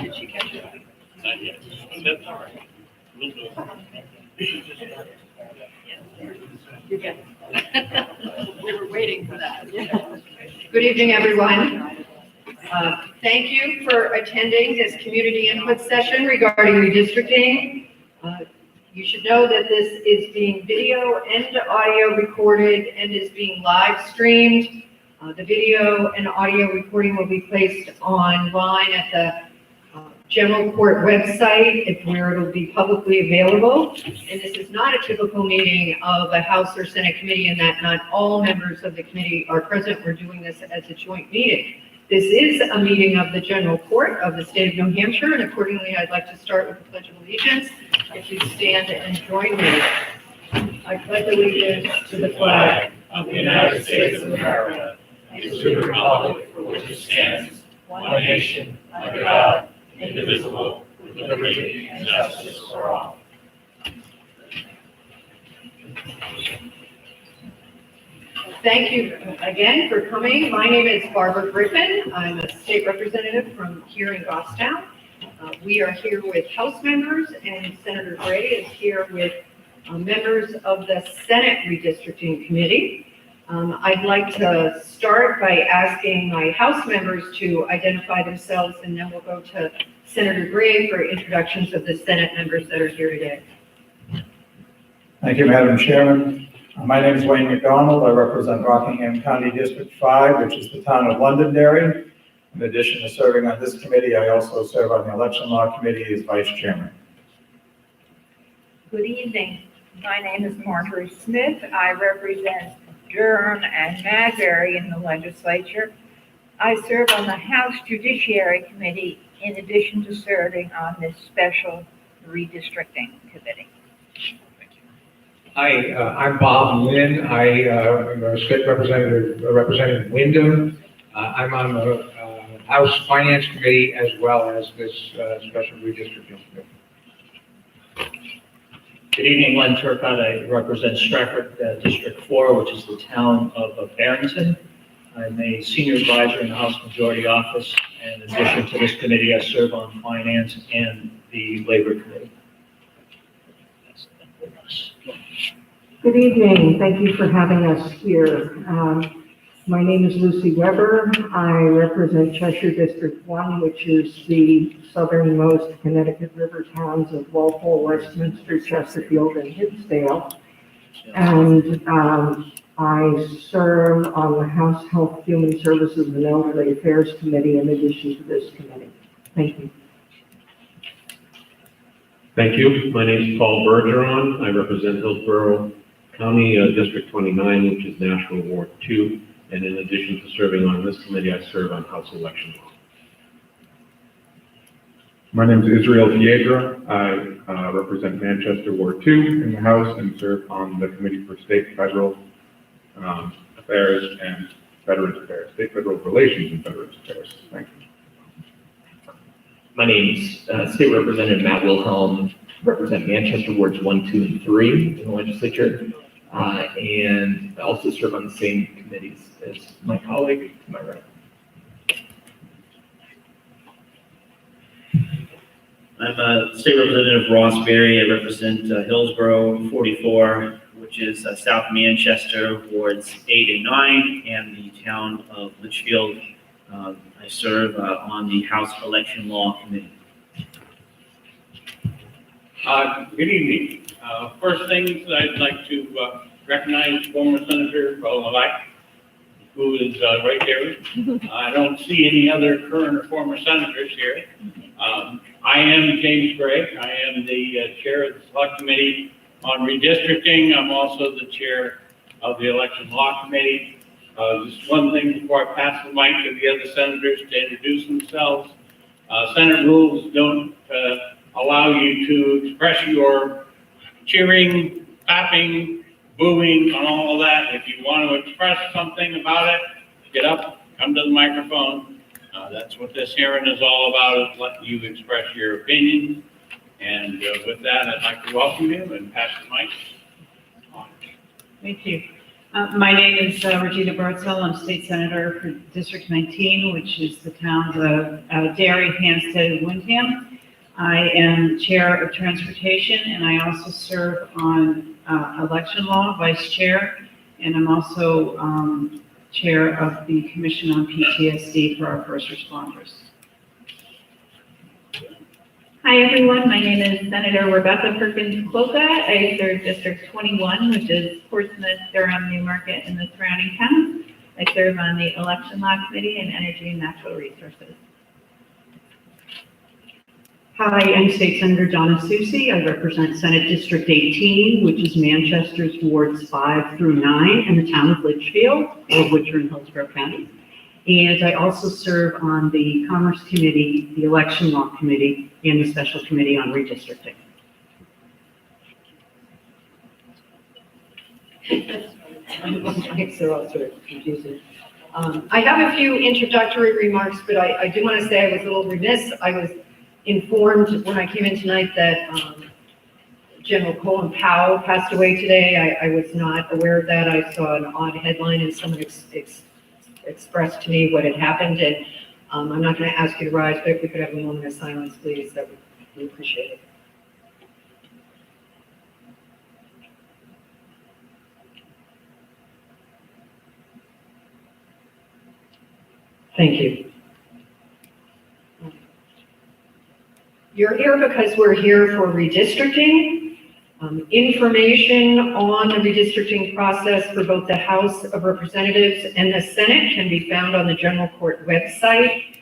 Did she catch it? Not yet. That's all right. We'll do it. You get it. We were waiting for that. Good evening, everyone. Thank you for attending this community input session regarding redistricting. You should know that this is being video and audio recorded and is being live streamed. The video and audio recording will be placed online at the General Court website where it'll be publicly available. And this is not a typical meeting of a House or Senate committee in that not all members of the committee are present. We're doing this as a joint meeting. This is a meeting of the General Court of the state of New Hampshire, and accordingly, I'd like to start with the Pledge of Allegiance. If you stand and join me. I pledge allegiance to the flag Of the United States of America, and to the republic for which it stands, one nation, under God, indivisible, with liberty and justice for all. Thank you again for coming. My name is Barbara Griffin. I'm a state representative from here in Goffstown. We are here with House members, and Senator Gray is here with members of the Senate Redistricting Committee. I'd like to start by asking my House members to identify themselves, and then we'll go to Senator Gray for introductions of the Senate members that are here today. Thank you, Madam Chairman. My name is Wayne McDonald. I represent Rockingham County District 5, which is the town of Londonderry. In addition to serving on this committee, I also serve on the Election Law Committee as Vice Chairman. Good evening. My name is Marjorie Smith. I represent Durham and Madbury in the legislature. I serve on the House Judiciary Committee in addition to serving on this special redistricting committee. Hi, I'm Bob Lynn. I'm a state representative representing Wyndham. I'm on the House Finance Committee as well as this special redistricting committee. Good evening, Len Turcott. I represent Stratford District 4, which is the town of Barrington. I'm a senior advisor in the House Majority Office, and in addition to this committee, I serve on Finance and the Labor Committee. Good evening. Thank you for having us here. My name is Lucy Weber. I represent Cheshire District 1, which is the southernmost Connecticut River towns of Walpole, Westminster, Chesterfield, and Hinsdale. And I serve on the House Health, Human Services, and Elderly Affairs Committee in addition to this committee. Thank you. Thank you. My name is Paul Bergeron. I represent Hillsborough County District 29, which is National Ward 2. And in addition to serving on this committee, I serve on House Election Law. My name is Israel Piedra. I represent Manchester Ward 2 in the House and serve on the Committee for State Federal Affairs and Veterans Affairs, State Federal Relations and Veterans Affairs. Thank you. My name is State Representative Matt Wilhelm, represent Manchester Wards 1, 2, and 3 in the legislature, and I also serve on the same committees as my colleague to my right. I'm State Representative Ross Berry. I represent Hillsborough 44, which is South Manchester, Wards 8 and 9, and the town of Litchfield. I serve on the House Election Law Committee. Good evening. First things, I'd like to recognize former Senator Levesque, who is right there. I don't see any other current or former senators here. I am James Gray. I am the chair of the Select Committee on Redistricting. I'm also the chair of the Election Law Committee. Just one thing before I pass the mic to the other senators to introduce themselves. Senate rules don't allow you to express your cheering, clapping, booing, and all of that. If you want to express something about it, get up, come to the microphone. That's what this hearing is all about, is letting you express your opinions. And with that, I'd like to welcome you and pass the mic on. Thank you. My name is Regina Bartzel. I'm state senator for District 19, which is the towns of Derry, Hampstead, and Windham. I am chair of transportation, and I also serve on election law, vice chair, and I'm also chair of the Commission on PTSD for our first responders. Hi, everyone. My name is Senator Rebecca Perkins-Cloca. I serve District 21, which is Portsmouth, Durham, Newmarket, and the surrounding towns. I serve on the Election Law Committee and Energy and Natural Resources. Hi, I'm State Senator Donna Susie. I represent Senate District 18, which is Manchester's wards 5 through 9 and the town of Litchfield, which are in Hillsborough County. And I also serve on the Commerce Committee, the Election Law Committee, and the Special Committee on Redistricting. They're all sort of confusing. I have a few introductory remarks, but I do want to say I was a little remiss. I was informed when I came in tonight that General Colin Powell passed away today. I was not aware of that. I saw an odd headline and someone expressed to me what had happened, and I'm not going to ask you to rise, but if we could have a moment of silence, please, that would be appreciated. Thank you. You're here because we're here for redistricting. Information on the redistricting process for both the House of Representatives and the Senate can be found on the General Court website.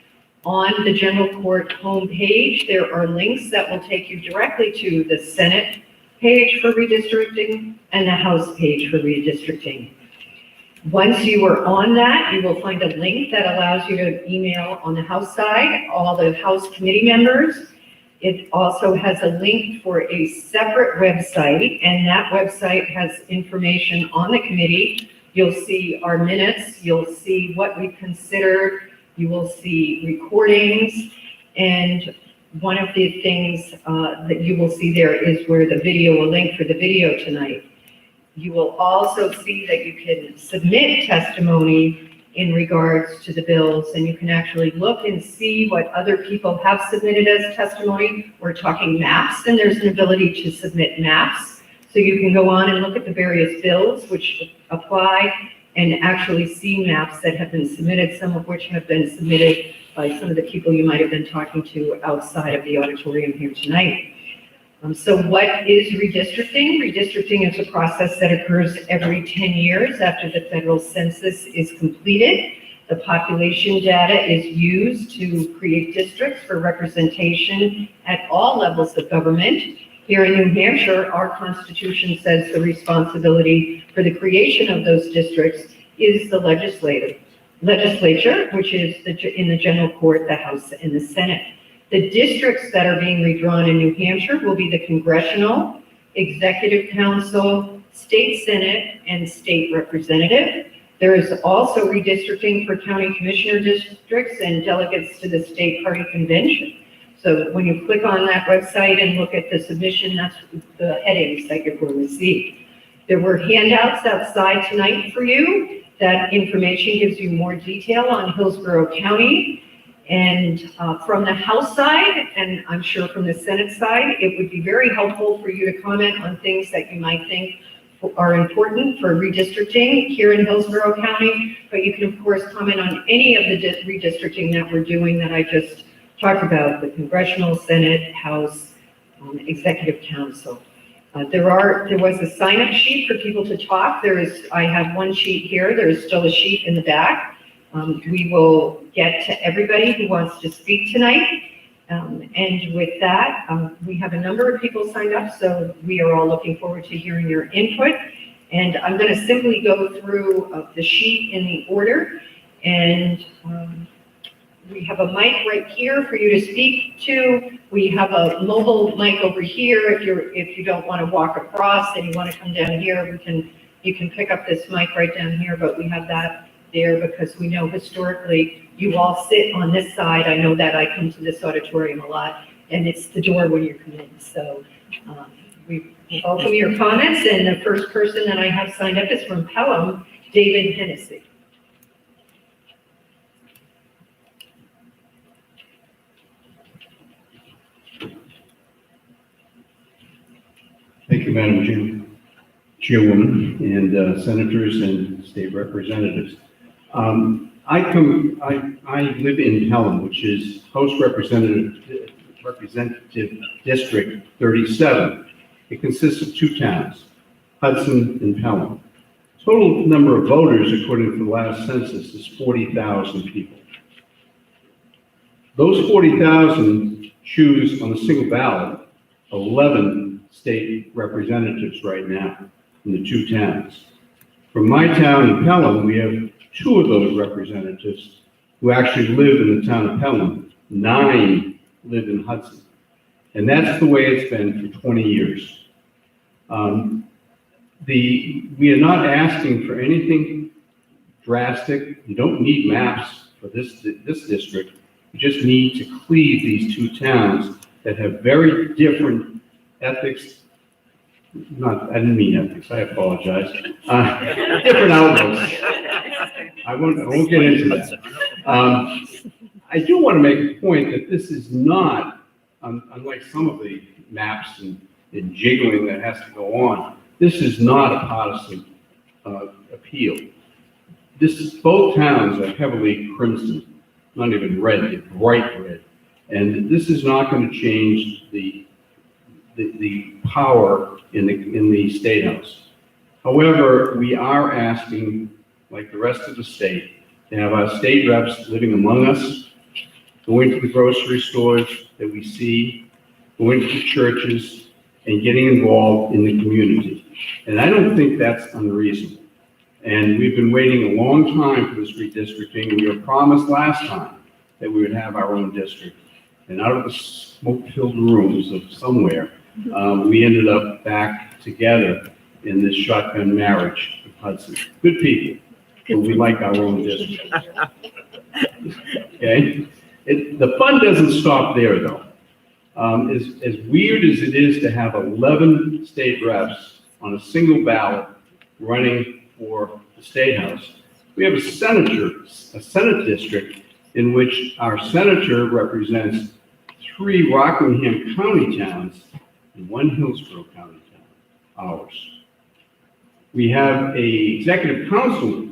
On the General Court homepage, there are links that will take you directly to the Senate page for redistricting and the House page for redistricting. Once you are on that, you will find a link that allows you to email on the House side all the House committee members. It also has a link for a separate website, and that website has information on the committee. You'll see our minutes, you'll see what we considered, you will see recordings, and one of the things that you will see there is where the video, a link for the video tonight. You will also see that you can submit testimony in regards to the bills, and you can actually look and see what other people have submitted as testimony. We're talking maps, and there's an ability to submit maps. So you can go on and look at the various bills which apply and actually see maps that have been submitted, some of which have been submitted by some of the people you might have been talking to outside of the auditorium here tonight. So what is redistricting? Redistricting is a process that occurs every 10 years after the federal census is completed. The population data is used to create districts for representation at all levels of government. Here in New Hampshire, our Constitution says the responsibility for the creation of those districts is the legislature, which is in the General Court, the House, and the Senate. The districts that are being redrawn in New Hampshire will be the Congressional, Executive Council, State Senate, and State Representative. There is also redistricting for county commissioner districts and delegates to the state party convention. So when you click on that website and look at the submission, that's the headings that you're going to see. There were handouts outside tonight for you. That information gives you more detail on Hillsborough County. And from the House side, and I'm sure from the Senate side, it would be very helpful for you to comment on things that you might think are important for redistricting here in Hillsborough County. But you can, of course, comment on any of the redistricting that we're doing that I just talked about, the Congressional, Senate, House, Executive Council. There was a sign-up sheet for people to talk. I have one sheet here. There is still a sheet in the back. We will get to everybody who wants to speak tonight. And with that, we have a number of people signed up, so we are all looking forward to hearing your input. And I'm going to simply go through the sheet in the order. And we have a mic right here for you to speak to. We have a mobile mic over here. If you don't want to walk across and you want to come down here, you can pick up this mic right down here, but we have that there because we know historically you all sit on this side. I know that I come to this auditorium a lot, and it's the door when you come in. So We welcome your comments, and the first person that I have signed up is from Pelham, David Hennessy. Thank you, Madam Chairwoman, and senators and state representatives. I live in Pelham, which is House Representative District 37. It consists of two towns, Hudson and Pelham. Total number of voters, according to the last census, is 40,000 people. Those 40,000 choose on a single ballot 11 state representatives right now in the two towns. From my town in Pelham, we have 2 of those representatives who actually live in the town of Pelham. 9 live in Hudson. And that's the way it's been for 20 years. We are not asking for anything drastic. You don't need maps for this district. You just need to cleave these 2 towns that have very different ethics. I didn't mean ethics, I apologize. Different outlooks. I won't get into that. I do want to make a point that this is not, unlike some of the maps and jiggling that has to go on, this is not a partisan appeal. Both towns are heavily crimson, not even red, they're bright red. And this is not going to change the power in the State House. However, we are asking, like the rest of the state, to have our state reps living among us, going to the grocery stores that we see, going to the churches, and getting involved in the community. And I don't think that's unreasonable. And we've been waiting a long time for this redistricting. We were promised last time that we would have our own district. And out of the smoke-filled rooms of somewhere, we ended up back together in this shotgun marriage of Hudson. Good people, but we like our own district. Okay? The fun doesn't stop there, though. As weird as it is to have 11 state reps on a single ballot running for the State House, we have a Senate district in which our senator represents 3 Rockingham County towns and 1 Hillsborough County town, ours. We have an executive council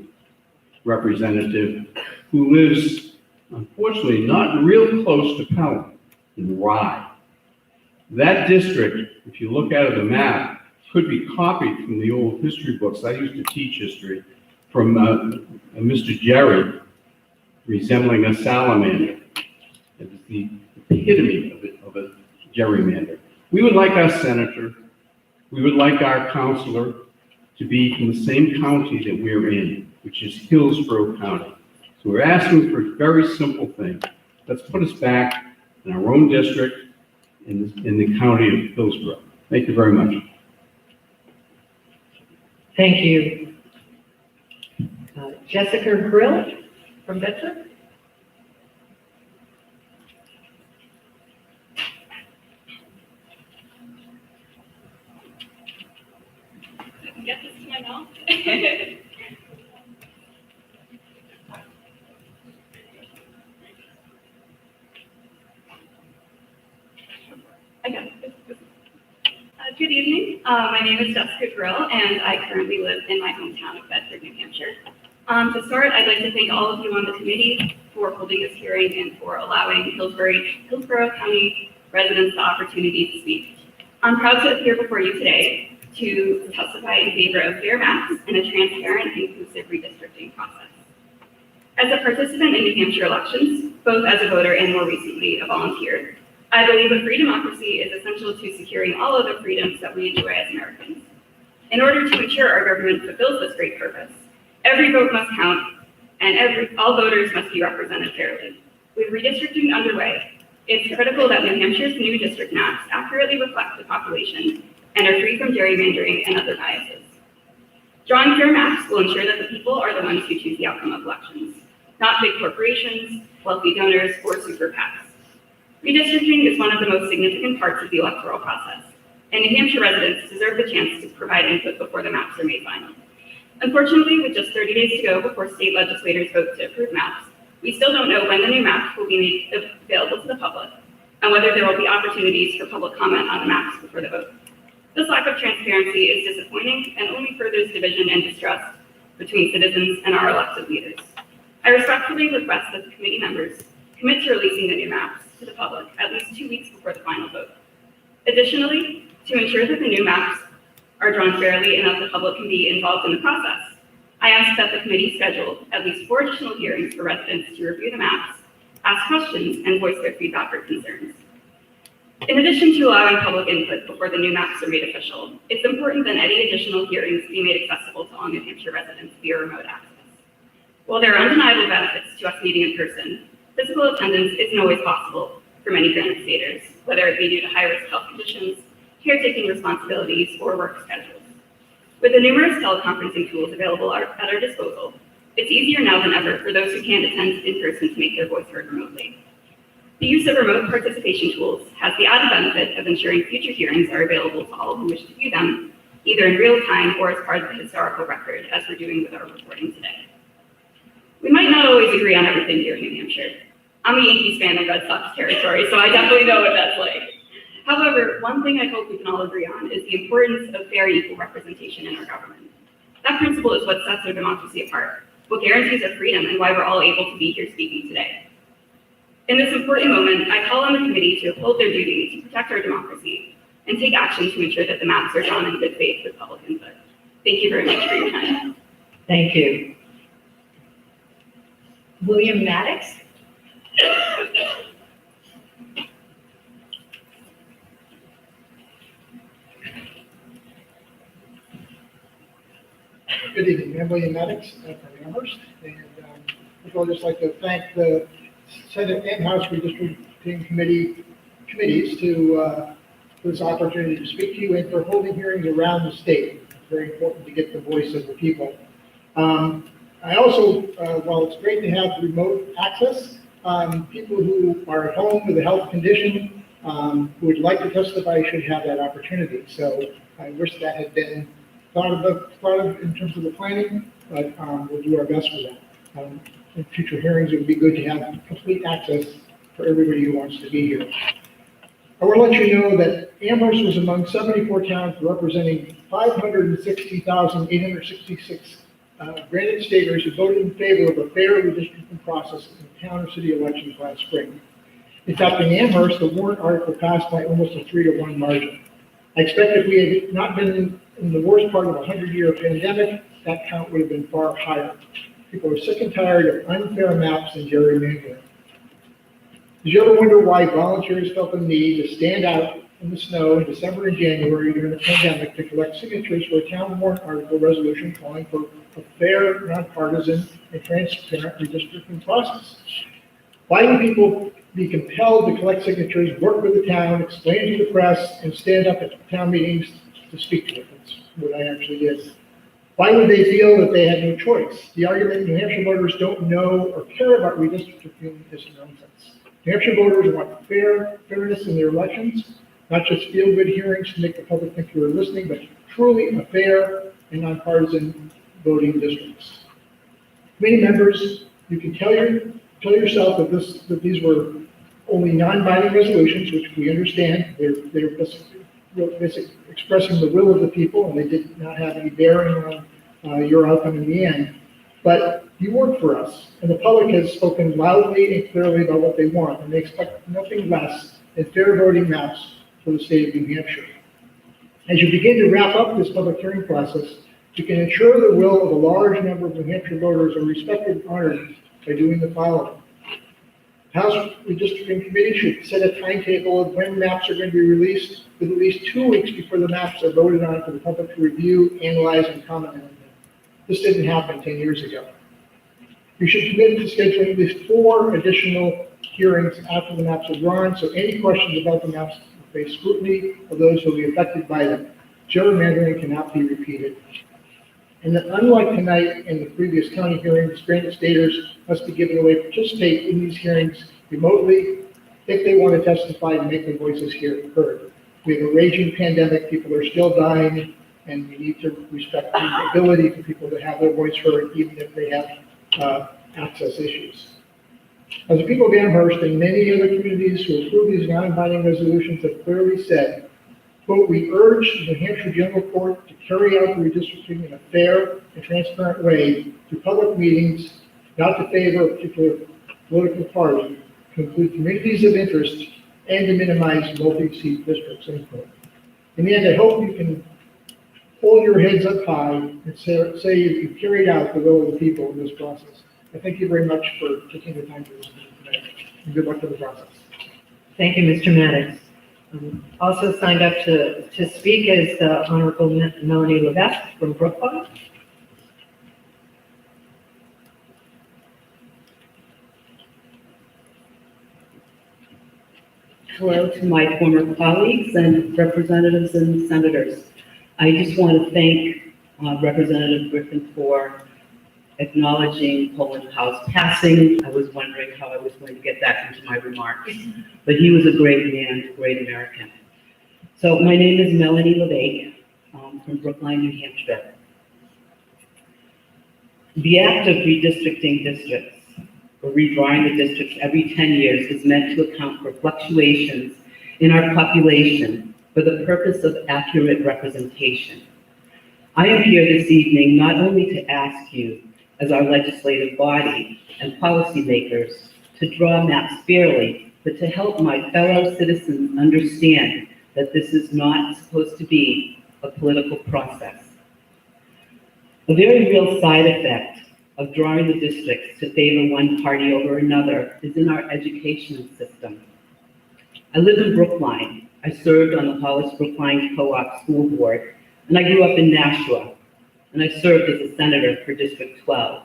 representative who lives, unfortunately, not real close to Pelham, in Rye. That district, if you look at the map, could be copied from the old history books. I used to teach history from Mr. Jerry, resembling a salamander. It's the epitome of a gerrymander. We would like our senator, we would like our counselor to be from the same county that we're in, which is Hillsborough County. So we're asking for a very simple thing. Let's put us back in our own district in the county of Hillsborough. Thank you very much. Thank you. Jessica Grill from Bedford. Get this to my mouth. Good evening. My name is Jessica Grill, and I currently live in my hometown of Bedford, New Hampshire. To start, I'd like to thank all of you on the committee for holding this hearing and for allowing Hillsborough County residents the opportunity to speak. I'm proud to appear before you today to testify in favor of fair maps and a transparent, inclusive redistricting process. As a participant in New Hampshire elections, both as a voter and more recently a volunteer, I believe a free democracy is essential to securing all of the freedoms that we enjoy as Americans. In order to ensure our government fulfills this great purpose, every vote must count and all voters must be represented fairly. With redistricting underway, it's critical that New Hampshire's new district maps accurately reflect the population and are free from gerrymandering and other biases. Drawing fair maps will ensure that the people are the ones who choose the outcome of elections, not big corporations, wealthy donors, or super PACs. Redistricting is one of the most significant parts of the electoral process, and New Hampshire residents deserve the chance to provide input before the maps are made final. Unfortunately, with just 30 days to go before state legislators vote to approve maps, we still don't know when the new maps will be made available to the public and whether there will be opportunities for public comment on the maps before the vote. This lack of transparency is disappointing and only furthers division and distrust between citizens and our elected leaders. I respectfully request that the committee members commit to releasing the new maps to the public at least 2 weeks before the final vote. Additionally, to ensure that the new maps are drawn fairly and that the public can be involved in the process, I ask that the committee schedule at least 4 additional hearings for residents to review the maps, ask questions, and voice their feedback or concerns. In addition to allowing public input before the new maps are made official, it's important that any additional hearings be made accessible to all New Hampshire residents via remote access. While there are undeniable benefits to us meeting in person, physical attendance isn't always possible for many Granite Staters, whether it be due to high-risk health conditions, caretaking responsibilities, or work schedules. With the numerous teleconferencing tools available at our disposal, it's easier now than ever for those who can't attend in person to make their voice heard remotely. The use of remote participation tools has the added benefit of ensuring future hearings are available to all who wish to view them, either in real time or as part of the historical record, as we're doing with our reporting today. We might not always agree on everything here in New Hampshire. I'm a Yankees fan in Red Sox territory, so I definitely know what that's like. However, one thing I hope we can all agree on is the importance of fair and equal representation in our government. That principle is what sets our democracy apart, what guarantees our freedom, and why we're all able to be here speaking today. In this important moment, I call on the committee to uphold their duty to protect our democracy and take action to ensure that the maps are drawn in good faith with public input. Thank you very much for your time. Thank you. William Maddox? Good evening, I'm William Maddox from Amherst, and first of all, I'd just like to thank the Senate and House Redistricting committees for this opportunity to speak to you and for holding hearings around the state. It's very important to get the voice of the people. I also, while it's great to have remote access, people who are at home with a health condition who would like to testify should have that opportunity. So I wish that had been thought of in terms of the planning, but we'll do our best for that. In future hearings, it would be good to have complete access for everybody who wants to be here. I want to let you know that Amherst was among 74 towns representing 560,866 Granite Staters who voted in favor of a fair redistricting process in town or city elections last spring. In fact, in Amherst, the warrant article passed by almost a 3-to-1 margin. I expect if we had not been in the worst part of a 100-year pandemic, that count would have been far higher. People are sick and tired of unfair maps and gerrymandering. Did you ever wonder why volunteers felt the need to stand out in the snow in December and January during the pandemic to collect signatures for a town warrant article resolution calling for a fair, nonpartisan, and transparent redistricting process? Why would people be compelled to collect signatures, work with the town, explain to the press, and stand up at town meetings to speak to it? That's what I actually did. Why would they feel that they had no choice? The argument New Hampshire voters don't know or care about redistricting is nonsense. New Hampshire voters want fairness in their elections, not just feel-good hearings to make the public think you are listening, but truly a fair and nonpartisan voting districts. Committee members, you can tell yourself that these were only non-binding resolutions, which we understand. They're basically expressing the will of the people, and they did not have any bearing on your outcome in the end. But you work for us, and the public has spoken loudly and clearly about what they want, and they expect nothing less than fair voting maps for the state of New Hampshire. As you begin to wrap up this public hearing process, you can ensure the will of a large number of New Hampshire voters are respected and honored by doing the following. House Redistricting Committee should set a timetable of when maps are going to be released with at least 2 weeks before the maps are voted on for the public to review, analyze, and comment on them. This didn't happen 10 years ago. You should commit to scheduling at least 4 additional hearings after the maps are drawn, so any questions about the maps will face scrutiny of those who will be affected by them. Gerrymandering cannot be repeated. And that unlike tonight and the previous county hearings, Granite Staters must be given a way to participate in these hearings remotely if they want to testify and make their voices heard. We have a raging pandemic, people are still dying, and we need to respect the ability for people to have their voice heard, even if they have access issues. As the people of Amherst and many other communities who approve these non-binding resolutions have clearly said, quote, we urge the New Hampshire General Court to carry out the redistricting in a fair and transparent way through public meetings, not to favor a particular political party, to include communities of interest, and to minimize multi-seat districts, end quote. In the end, I hope you can hold your heads up high and say you carried out the will of the people in this process. I thank you very much for taking the time to listen today, and good luck to the process. Thank you, Mr. Maddox. Also signed up to speak is the Honorable Melanie Levesque from Brookline. Hello to my former colleagues and representatives and senators. I just want to thank Representative Griffin for acknowledging Poland House passing. I was wondering how I was going to get that into my remarks, but he was a great man, a great American. So my name is Melanie Levesque from Brookline, New Hampshire. The act of redistricting districts, or redrawing the districts every 10 years, is meant to account for fluctuations in our population for the purpose of accurate representation. I am here this evening not only to ask you, as our legislative body and policymakers, to draw maps fairly, but to help my fellow citizens understand that this is not supposed to be a political process. A very real side effect of drawing the districts to favor one party over another is in our education system. I live in Brookline. I served on the Hollis-Brookline Co-op School Board, and I grew up in Nashua, and I served as a senator for District 12.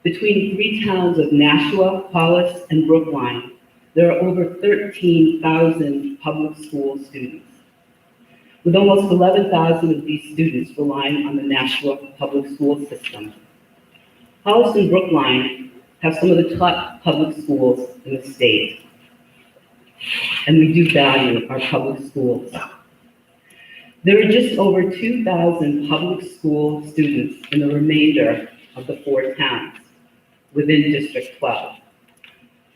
Between three towns of Nashua, Hollis, and Brookline, there are over 13,000 public school students, with almost 11,000 of these students relying on the Nashua public school system. Hollis and Brookline have some of the top public schools in the state, and we do value our public schools. There are just over 2,000 public school students in the remainder of the four towns within District 12.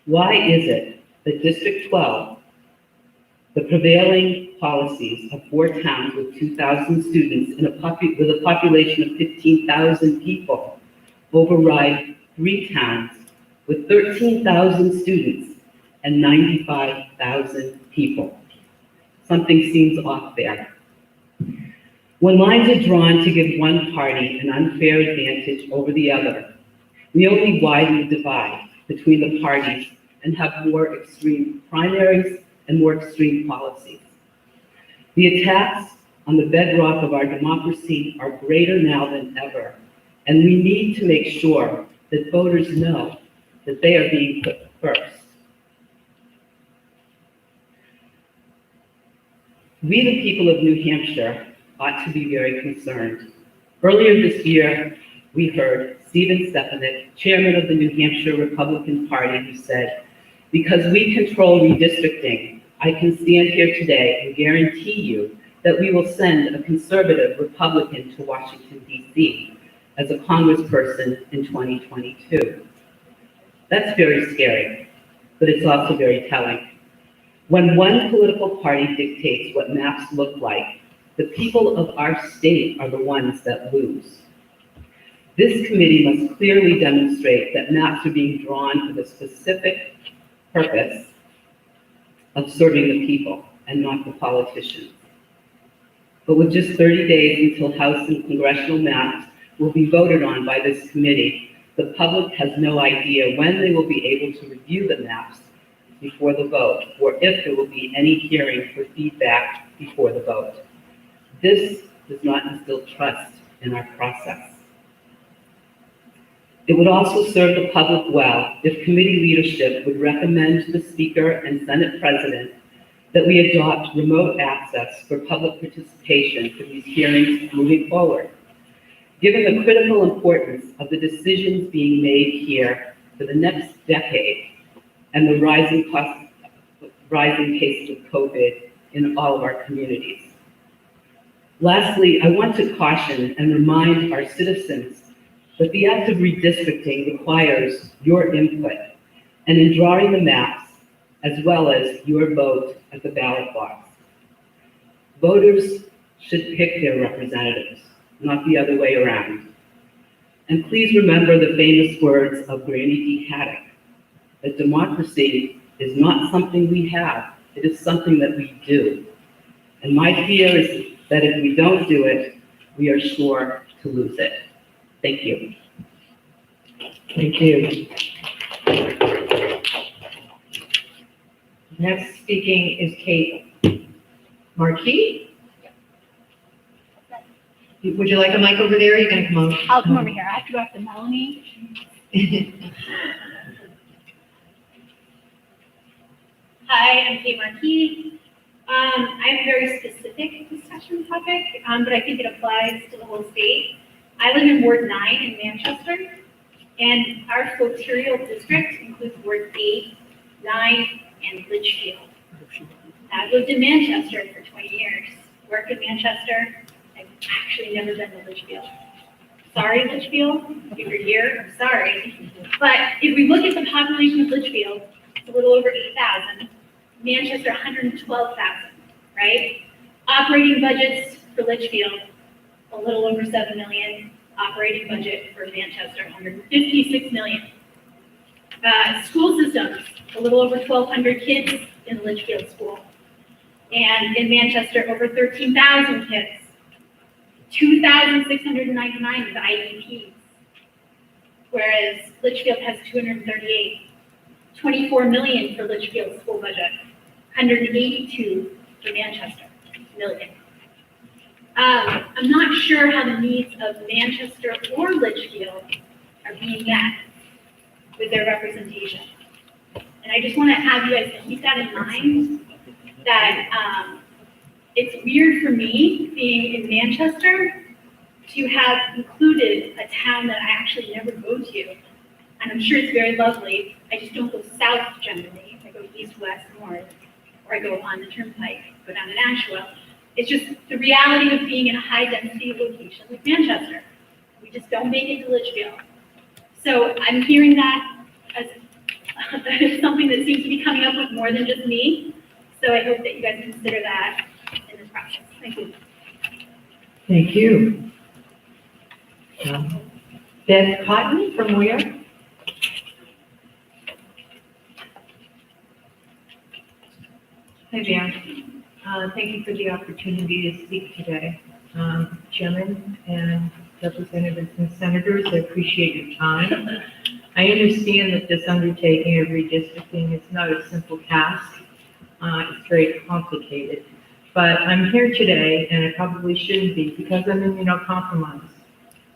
Why is it that District 12, the prevailing policies of four towns with 2,000 students with a population of 15,000 people, override three towns with 13,000 students and 95,000 people? Something seems off there. When lines are drawn to give one party an unfair advantage over the other, we only widen the divide between the parties and have more extreme primaries and more extreme policies. The attacks on the bedrock of our democracy are greater now than ever, and we need to make sure that voters know that they are being put first. We, the people of New Hampshire, ought to be very concerned. Earlier this year, we heard Stephen Stefanik, chairman of the New Hampshire Republican Party, who said, because we control redistricting, I can stand here today and guarantee you that we will send a conservative Republican to Washington, D.C. as a congressperson in 2022. That's very scary, but it's also very telling. When one political party dictates what maps look like, the people of our state are the ones that lose. This committee must clearly demonstrate that maps are being drawn for the specific purpose of serving the people and not the politicians. But with just 30 days until House and congressional maps will be voted on by this committee, the public has no idea when they will be able to review the maps before the vote, or if there will be any hearing for feedback before the vote. This does not instill trust in our process. It would also serve the public well if committee leadership would recommend to the Speaker and Senate President that we adopt remote access for public participation for these hearings moving forward. Given the critical importance of the decisions being made here for the next decade and the rising cases of COVID in all of our communities. Lastly, I want to caution and remind our citizens that the act of redistricting requires your input and in drawing the maps, as well as your vote at the ballot box. Voters should pick their representatives, not the other way around. And please remember the famous words of Granny D. Haddock, that democracy is not something we have, it is something that we do. And my fear is that if we don't do it, we are sure to lose it. Thank you. Thank you. Next speaking is Kate Markey. Would you like a mic over there? Or are you going to come over? I'll come over here. I have to go after Melanie. Hi, I'm Kate Markey. I have a very specific discussion topic, but I think it applies to the whole state. I live in Ward 9 in Manchester, and our floterial district includes Ward 8, 9, and Litchfield. I've lived in Manchester for 20 years, worked in Manchester. I've actually never been to Litchfield. Sorry, Litchfield, if you're here, I'm sorry. But if we look at the population of Litchfield, it's a little over 8,000. Manchester, 112,000, right? Operating budgets for Litchfield, a little over 7 million. Operating budget for Manchester, 156 million. School systems, a little over 1,200 kids in Litchfield School. And in Manchester, over 13,000 kids. 2,699 with IEPs, whereas Litchfield has 238. 24 million for Litchfield school budget, 182 for Manchester million. I'm not sure how the needs of Manchester or Litchfield are being met with their representation. And I just want to have you guys keep that in mind, that it's weird for me being in Manchester to have included a town that I actually never go to. And I'm sure it's very lovely. I just don't go south generally. I go east, west, north, or I go on the turnpike, go down to Nashua. It's just the reality of being in a high density location like Manchester. We just don't make it to Litchfield. So I'm hearing that as something that seems to be coming up with more than just me. So I hope that you guys consider that in this process. Thank you. Thank you. Beth Cotton from where? Hi there. Thank you for the opportunity to speak today. Chairman and representatives and senators, I appreciate your time. I understand that this undertaking of redistricting is not a simple task. It's very complicated. But I'm here today, and I probably shouldn't be because I'm immunocompromised.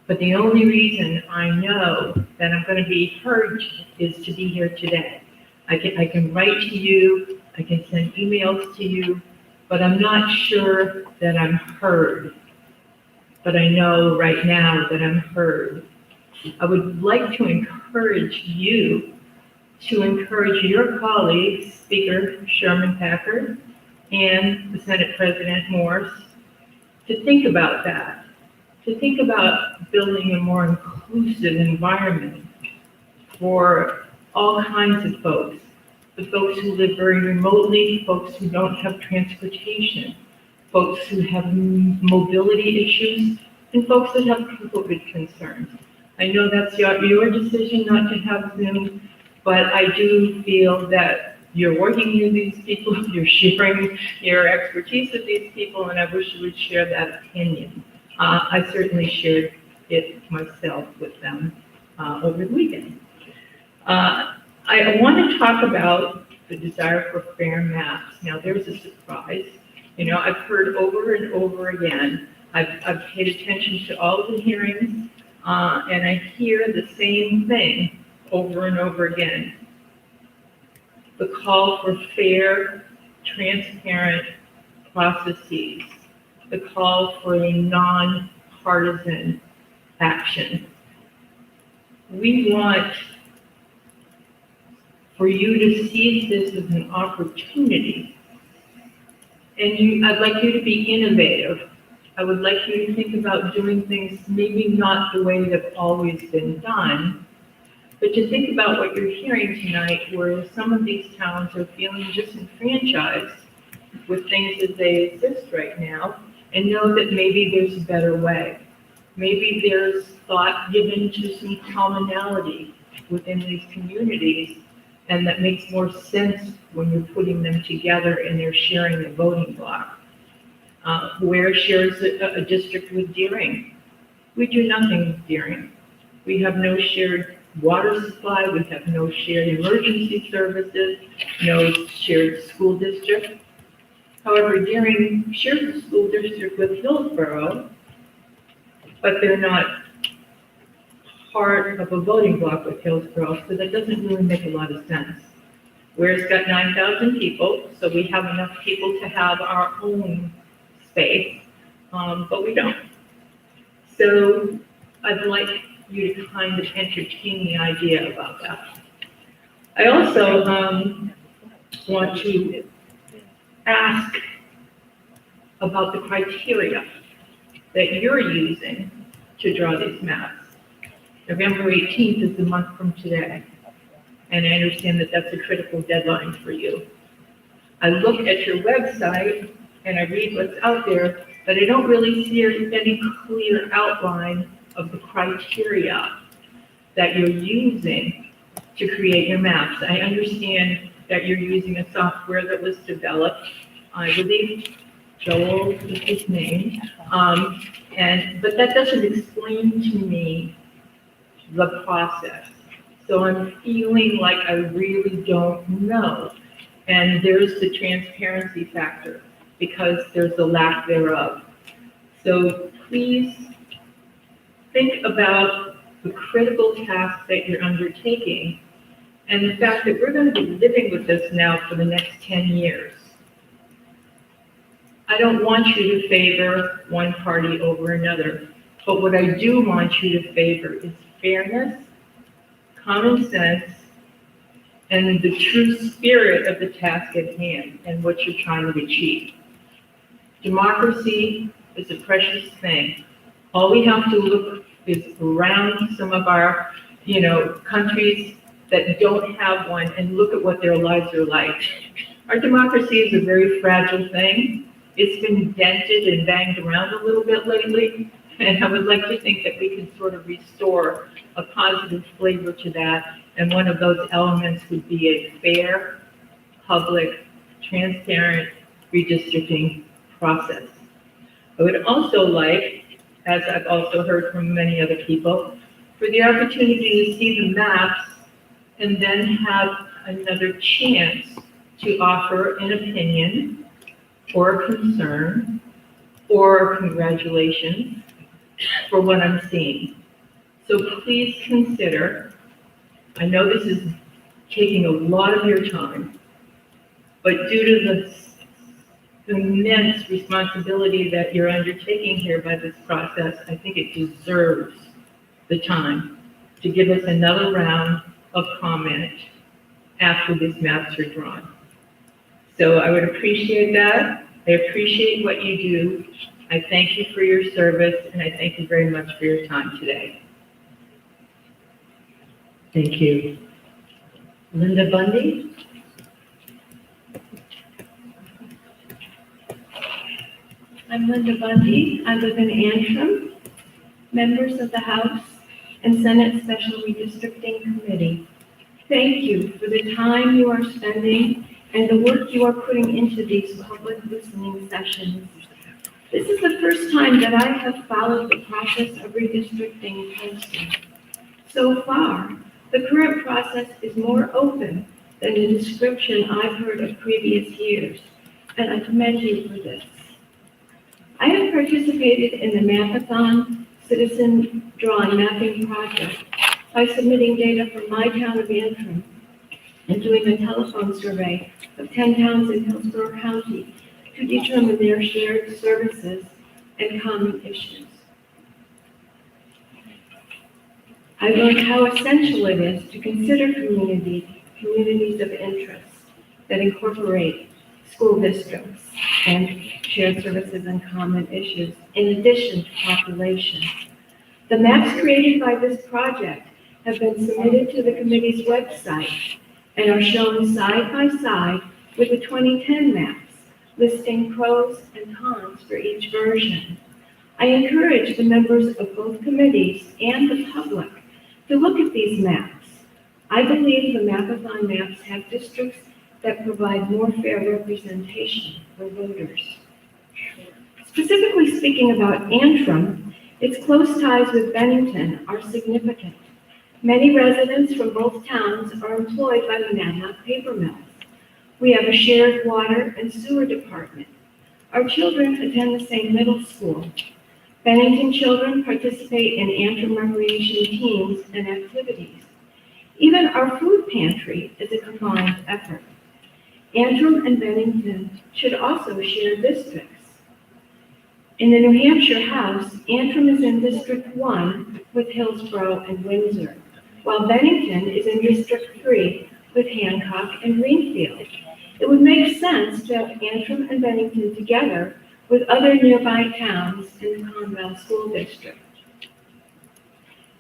But the only reason I know that I'm going to be heard is to be here today. I can write to you, I can send emails to you, but I'm not sure that I'm heard. But I know right now that I'm heard. I would like to encourage you to encourage your colleagues, Speaker Sherman Packard and the Senate President Morse, to think about that, to think about building a more inclusive environment for all kinds of folks, the folks who live very remotely, folks who don't have transportation, folks who have mobility issues, and folks that have COVID concerns. I know that's your decision not to have Zoom, but I do feel that you're working with these people, you're sharing your expertise with these people, and I wish you would share that opinion. I certainly shared it myself with them over the weekend. I want to talk about the desire for fair maps. Now, there's a surprise. You know, I've heard over and over again, I've paid attention to all of the hearings, and I hear the same thing over and over again. The call for fair, transparent processes, the call for a non-partisan action. We want for you to seize this as an opportunity And I'd like you to be innovative. I would like you to think about doing things maybe not the way they've always been done, but to think about what you're hearing tonight, where some of these towns are feeling disenfranchised with things as they exist right now, and know that maybe there's a better way. Maybe there's thought given to some commonality within these communities, and that makes more sense when you're putting them together and they're sharing a voting block. Ware shares a district with Deering. We do nothing with Deering. We have no shared water supply, we have no shared emergency services, no shared school district. However, Deering shares a school district with Hillsborough, but they're not part of a voting block with Hillsborough, so that doesn't really make a lot of sense. Ware's got 9,000 people, so we have enough people to have our own space, but we don't. So I'd like you to kind of entertain the idea about that. I also want to ask about the criteria that you're using to draw these maps. November 18th is the month from today, and I understand that that's a critical deadline for you. I look at your website and I read what's out there, but I don't really see any clear outline of the criteria that you're using to create your maps. I understand that you're using a software that was developed, I believe Joel is his name, but that doesn't explain to me the process. So I'm feeling like I really don't know. And there's the transparency factor, because there's a lack thereof. So please think about the critical task that you're undertaking and the fact that we're going to be living with this now for the next 10 years. I don't want you to favor one party over another, but what I do want you to favor is fairness, common sense, and the true spirit of the task at hand and what you're trying to achieve. Democracy is a precious thing. All we have to look is around some of our, countries that don't have one and look at what their lives are like. Our democracy is a very fragile thing. It's been dented and banged around a little bit lately, and I would like to think that we can sort of restore a positive flavor to that, and one of those elements would be a fair, public, transparent redistricting process. I would also like, as I've also heard from many other people, for the opportunity to see the maps and then have another chance to offer an opinion or a concern or congratulations for what I'm seeing. So please consider, I know this is taking a lot of your time, but due to the immense responsibility that you're undertaking here by this process, I think it deserves the time to give us another round of comment after these maps are drawn. So I would appreciate that. I appreciate what you do. I thank you for your service, and I thank you very much for your time today. Thank you. Linda Bundy? I'm Linda Bundy. I live in Antrim. Members of the House and Senate Special Redistricting Committee, thank you for the time you are spending and the work you are putting into these public listening sessions. This is the first time that I have followed the process of redistricting closely. So far, the current process is more open than the description I've heard of previous years, and I commend you for this. I have participated in the Mapathon Citizen Drawing Mapping Project by submitting data from my town of Antrim and doing a telephone survey of 10 towns in Hillsborough County to determine their shared services and common issues. I learned how essential it is to consider communities of interest that incorporate school districts and shared services and common issues, in addition to population. The maps created by this project have been submitted to the committee's website and are shown side by side with the 2010 maps, listing pros and cons for each version. I encourage the members of both committees and the public to look at these maps. I believe the Mapathon maps have districts that provide more fair representation for voters. Specifically speaking about Antrim, its close ties with Bennington are significant. Many residents from both towns are employed by the Maddox paper mills. We have a shared water and sewer department. Our children attend the same middle school. Bennington children participate in Antrim recreation teams and activities. Even our food pantry is a combined effort. Antrim and Bennington should also share districts. In the New Hampshire House, Antrim is in District 1 with Hillsborough and Windsor, while Bennington is in District 3 with Hancock and Greenfield. It would make sense to have Antrim and Bennington together with other nearby towns in the Conval School District.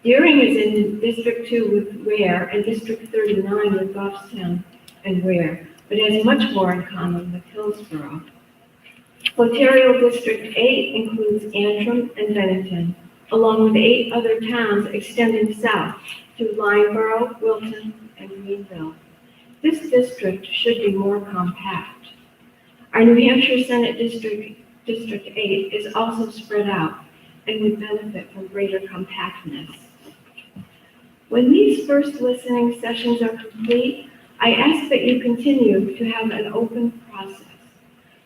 Deering is in District 2 with Ware and District 39 with Goffstown and Ware, but has much more in common with Hillsborough. Ontario District 8 includes Antrim and Bennington, along with 8 other towns extending south to Lyndeborough, Wilton, and Greenville. This district should be more compact. Our New Hampshire Senate District 8 is also spread out and would benefit from greater compactness. When these first listening sessions are complete, I ask that you continue to have an open process.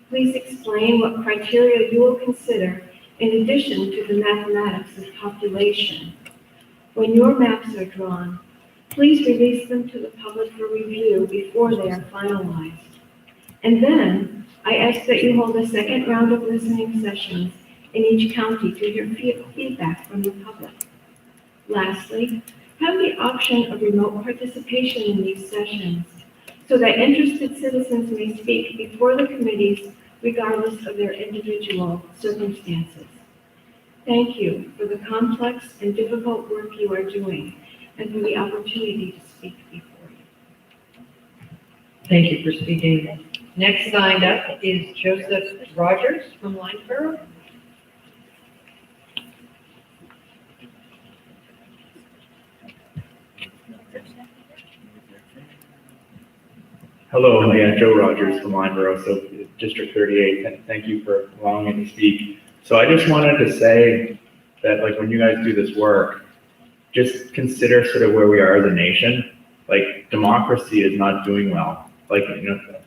Please explain what criteria you will consider in addition to the mathematics of population. When your maps are drawn, please release them to the public for review before they are finalized. And then, I ask that you hold a second round of listening sessions in each county to hear feedback from the public. Lastly, have the option of remote participation in these sessions so that interested citizens may speak before the committees regardless of their individual circumstances. Thank you for the complex and difficult work you are doing and for the opportunity to speak before you. Thank you for speaking. Next signed up is Joseph Rogers from Lyndeborough. Hello, Joe Rogers from Lyndeborough, so District 38. Thank you for allowing me to speak. So I just wanted to say that, like, when you guys do this work, just consider sort of where we are as a nation. Like, democracy is not doing well. Like,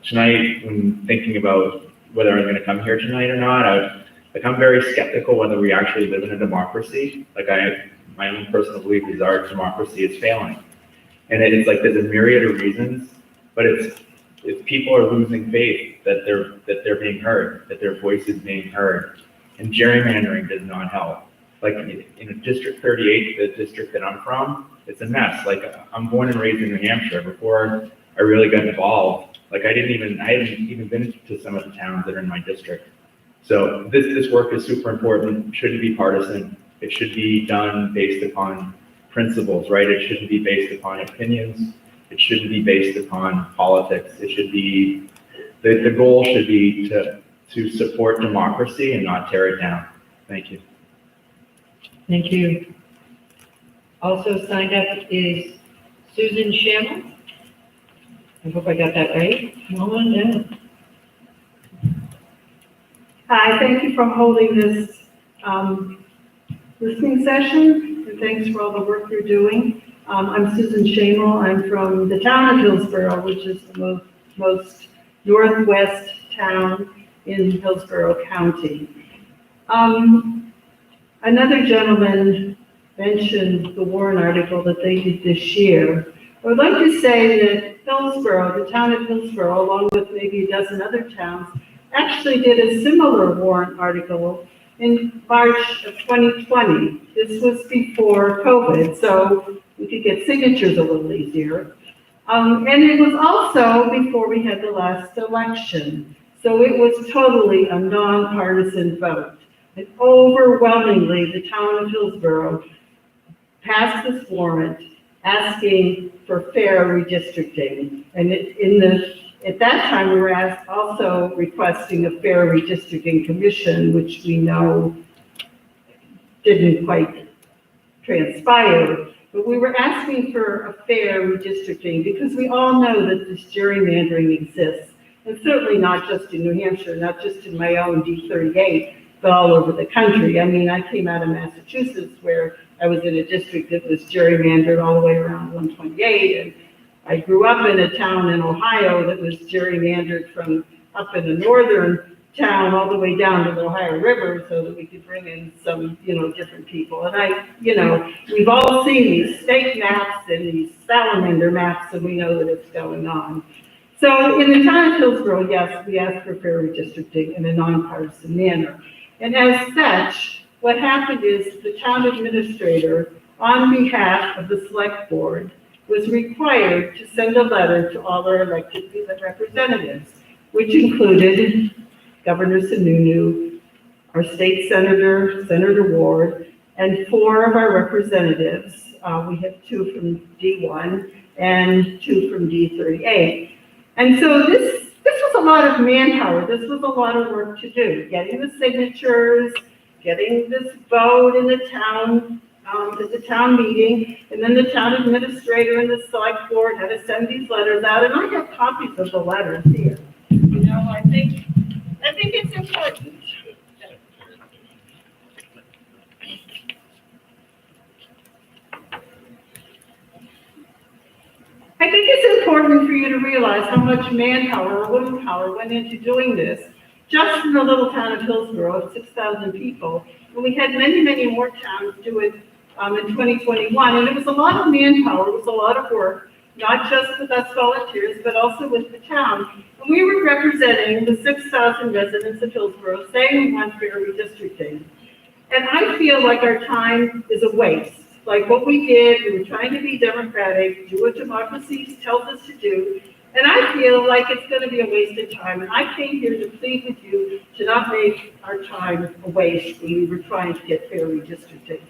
tonight, when thinking about whether I'm going to come here tonight or not, I'm very skeptical whether we actually live in a democracy. Like, my own personal belief is our democracy is failing, and it's like there's a myriad of reasons, but it's people are losing faith that they're being heard, that their voice is being heard, and gerrymandering does not help. Like, in District 38, the district that I'm from, it's a mess. Like, I'm born and raised in New Hampshire. Before I really got involved, like, I haven't even been to some of the towns that are in my district. So this work is super important. It shouldn't be partisan. It should be done based upon principles, right? It shouldn't be based upon opinions. It shouldn't be based upon politics. It should be, the goal should be to support democracy and not tear it down. Thank you. Thank you. Also signed up is Susan Shannon. I hope I got that right. Come on down. Hi, thank you for holding this listening session, and thanks for all the work you're doing. I'm Susan Shamel. I'm from the town of Hillsborough, which is the most northwest town in Hillsborough County. Another gentleman mentioned the Warren article that they did this year. I would like to say that Hillsborough, the town of Hillsborough, along with maybe a dozen other towns, actually did a similar Warren article in March of 2020. This was before COVID, so we could get signatures a little easier. And it was also before we had the last election. So it was totally a nonpartisan vote. And overwhelmingly, the town of Hillsborough passed this warrant asking for fair redistricting. And at that time, we were also requesting a fair redistricting commission, which we know didn't quite transpire. But we were asking for a fair redistricting because we all know that this gerrymandering exists. And certainly not just in New Hampshire, not just in my own D38, but all over the country. I mean, I came out of Massachusetts where I was in a district that was gerrymandered all the way around 128. And I grew up in a town in Ohio that was gerrymandered from up in the northern town all the way down to the Ohio River so that we could bring in some, different people. And we've all seen these state maps and these salamander maps, and we know that it's going on. So in the town of Hillsborough, yes, we asked for fair redistricting in a nonpartisan manner. And as such, what happened is the town administrator, on behalf of the select board, was required to send a letter to all our elected representatives, which included Governor Sununu, our state senator, Senator Ward, and 4 of our representatives. We have 2 from D1 and 2 from D38. And so this was a lot of manpower. This was a lot of work to do, getting the signatures, getting this vote in the town, at the town meeting, and then the town administrator and the select board had to send these letters out, and I have copies of the letters here. I think it's important. I think it's important for you to realize how much manpower or woman power went into doing this. Just in the little town of Hillsborough of 6,000 people, and we had many, many more towns do it in 2021, and it was a lot of manpower, it was a lot of work, not just with us volunteers, but also with the town. And we were representing the 6,000 residents of Hillsborough, saying we want fair redistricting. And I feel like our time is a waste. Like what we did, we were trying to be democratic, do what democracy tells us to do, and I feel like it's going to be a waste of time. And I came here to plead with you to not make our time a waste when we were trying to get fair redistricting.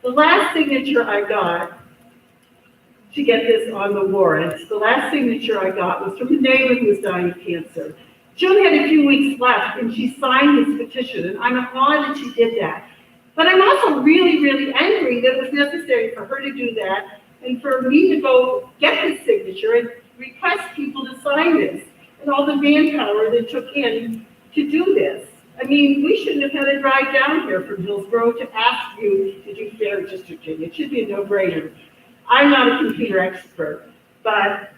The last signature I got to get this on the warrant, the last signature I got was from a neighbor who was dying of cancer. She only had a few weeks left, and she signed this petition, and I'm honored that she did that. But I'm also really, really angry that it was necessary for her to do that and for me to go get this signature and request people to sign this and all the manpower that took in to do this. I mean, we shouldn't have had to drive down here from Hillsborough to ask you to do fair redistricting. It should be a no-brainer. I'm not a computer expert, but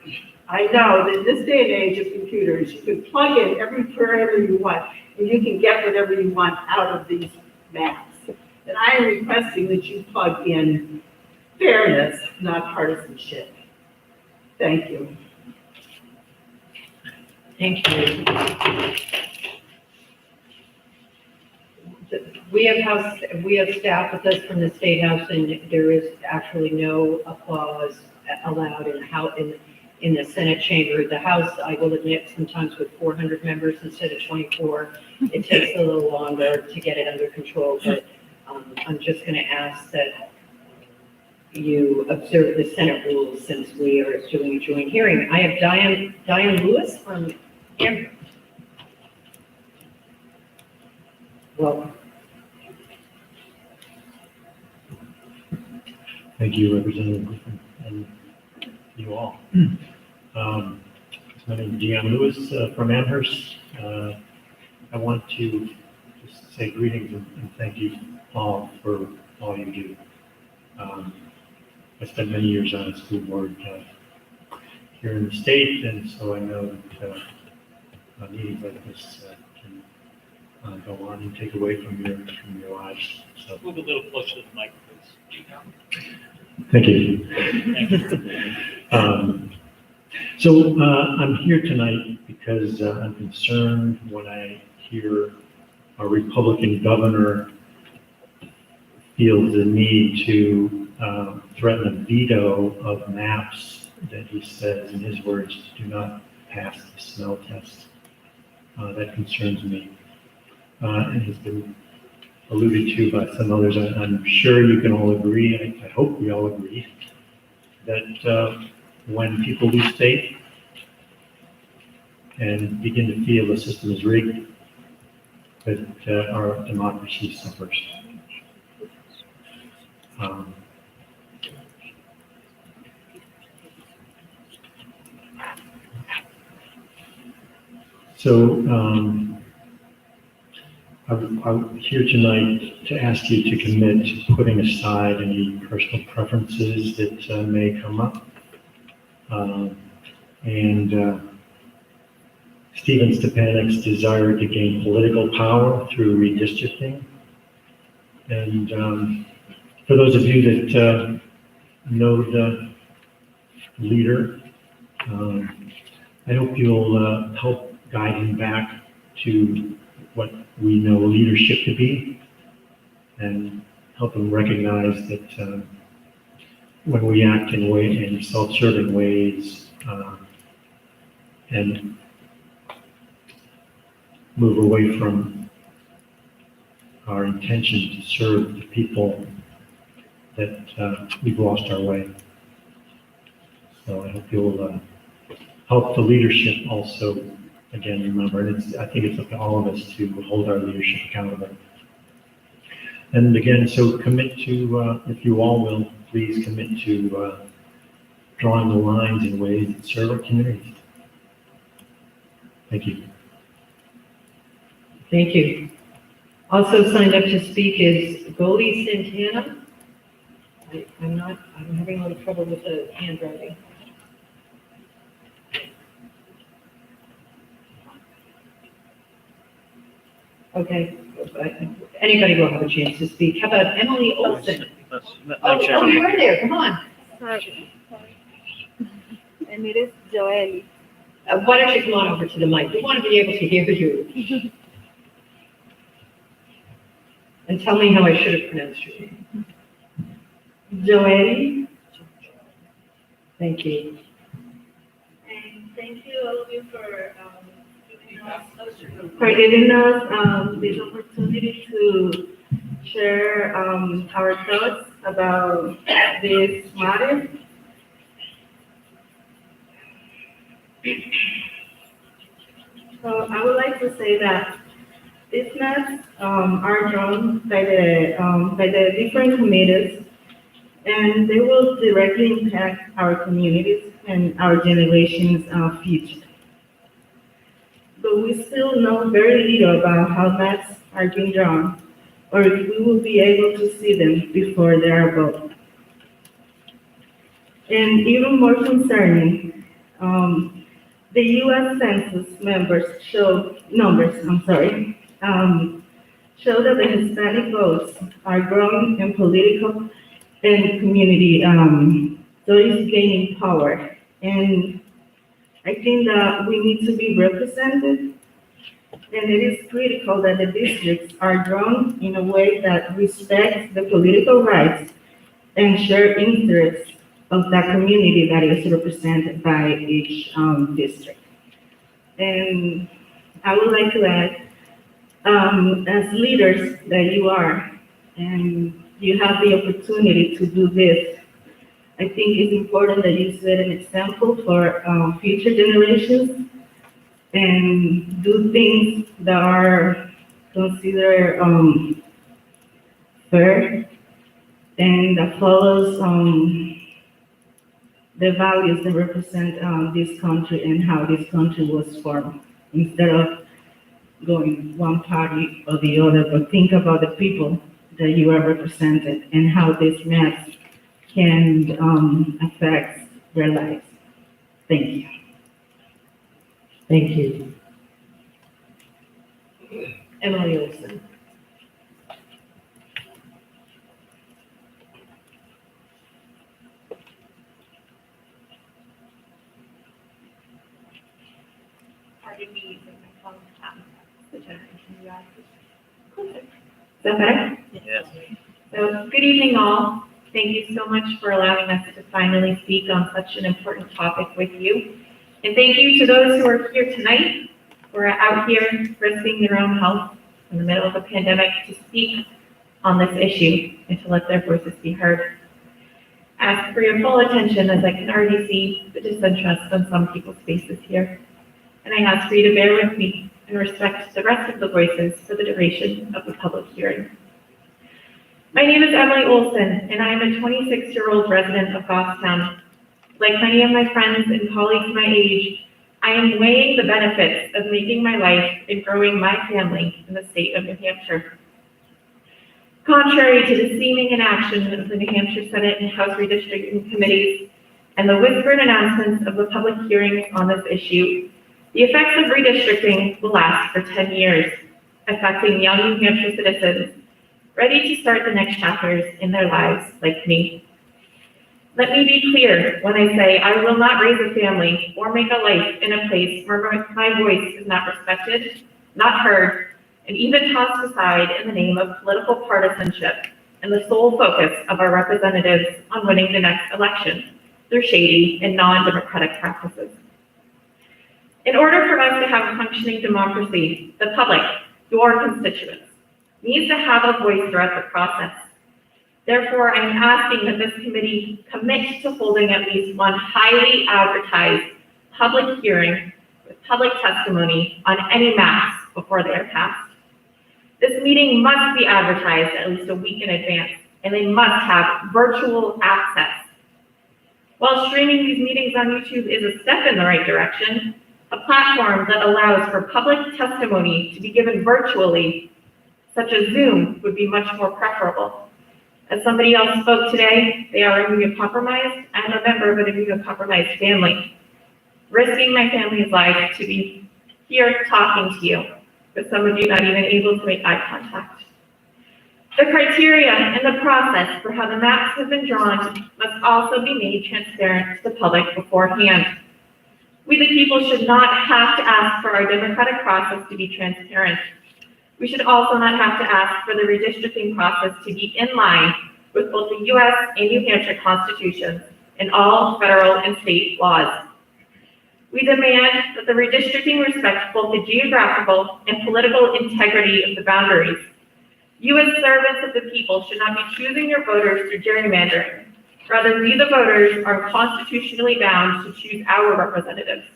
I know that in this day and age of computers, you can plug in every parameter you want and you can get whatever you want out of these maps. And I am requesting that you plug in fairness, not partisanship. Thank you. Thank you. We have staff with us from the State House, and there is actually no applause allowed in the Senate chamber. The House, I will admit, sometimes with 400 members instead of 24, it takes a little longer to get it under control, but I'm just going to ask that you observe the Senate rules since we are doing a joint hearing. I have Diane Lewis from Amherst. Welcome. Thank you, Representative Griffin, and you all. My name is Diane Lewis from Amherst. I want to just say greetings and thank you all for all you do. I spent many years on a school board here in the state, and so I know that meetings like this can go on and take away from your lives. So Move a little closer to the mic, please. thank you. So I'm here tonight because I'm concerned when I hear a Republican governor feels the need to threaten a veto of maps that he says, in his words, do not pass the smell test. that concerns me. And has been alluded to by some others. I'm sure you can all agree, I hope we all agree, that when people lose faith and begin to feel the system is rigged, that our democracy suffers. I'm here tonight to ask you to commit to putting aside any personal preferences that may come up. Stephen Stepanek's desire to gain political power through redistricting. And for those of you that know the leader, I hope you'll help guide him back to what we know leadership to be, and help him recognize that when we act in self-serving ways and move away from our intention to serve the people, that we've lost our way. So I hope you'll help the leadership also, again, remember, and I think it's up to all of us to hold our leadership accountable. And again, so commit to, if you all will, please commit to drawing the lines in ways that serve our communities. Thank you. Thank you. Also signed up to speak is Goldie Santana. I'm having a little trouble with the handwriting. Okay, anybody will have a chance to speak. How about Emily Olsen? Oh, you are there, come on. And it is Joel. Why don't you come on over to the mic? We want to be able to hear you. And tell me how I should have pronounced your name. Joel. Thank you. And thank you all of you for giving us this opportunity to share our thoughts about this matter. So I would like to say that these maps are drawn by the different committees, and they will directly impact our communities and our generations' future. But we still know very little about how maps are being drawn, or if we will be able to see them before they are built. And even more concerning, the U.S. Census show that the Hispanic votes are growing in political and community, so it's gaining power. And I think that we need to be represented, and it is critical that the districts are drawn in a way that respects the political rights and shared interests of that community that is represented by each district. And I would like to add, as leaders that you are, and you have the opportunity to do this, I think it's important that you set an example for future generations and do things that are considered fair and that follows the values that represent this country and how this country was formed, instead of going one party or the other, but think about the people that you are represented and how these maps can affect their lives. Thank you. Thank you. Emily Olsen. Pardon me, but my phone is Is that better? Yes. So, good evening, all. Thank you so much for allowing us to finally speak on such an important topic with you. And thank you to those who are here tonight who are out here risking their own health in the middle of a pandemic to speak on this issue and to let their voices be heard. Ask for your full attention as I can already see the disinterest on some people's faces here. And I ask for you to bear with me and respect the rest of the voices for the duration of the public hearing. My name is Emily Olsen, and I am a 26-year-old resident of Goffstown. Like many of my friends and colleagues my age, I am weighing the benefits of making my life and growing my family in the state of New Hampshire. Contrary to the seeming inaction of the New Hampshire Senate and House redistricting committees and the whispered announcements of the public hearings on this issue, the effects of redistricting will last for 10 years, affecting young New Hampshire citizens ready to start the next chapters in their lives like me. Let me be clear when I say I will not raise a family or make a life in a place where my voice is not respected, not heard, and even tossed aside in the name of political partisanship and the sole focus of our representatives on winning the next election through shady and non-democratic practices. In order for us to have a functioning democracy, the public, your constituents, needs to have a voice throughout the process. Therefore, I am asking that this committee commit to holding at least one highly advertised public hearing with public testimony on any maps before they are passed. This meeting must be advertised at least a week in advance, and they must have virtual access. While streaming these meetings on YouTube is a step in the right direction, a platform that allows for public testimony to be given virtually, such as Zoom, would be much more preferable. As somebody else spoke today, they are immunocompromised. I'm a member of an immunocompromised family, risking my family's life to be here talking to you, with some of you not even able to make eye contact. The criteria and the process for how the maps have been drawn must also be made transparent to the public beforehand. We the people should not have to ask for our democratic process to be transparent. We should also not have to ask for the redistricting process to be in line with both the U.S. and New Hampshire constitutions and all federal and state laws. We demand that the redistricting respect both the geographical and political integrity of the boundaries. You as servants of the people should not be choosing your voters through gerrymandering. Rather, we the voters are constitutionally bound to choose our representatives.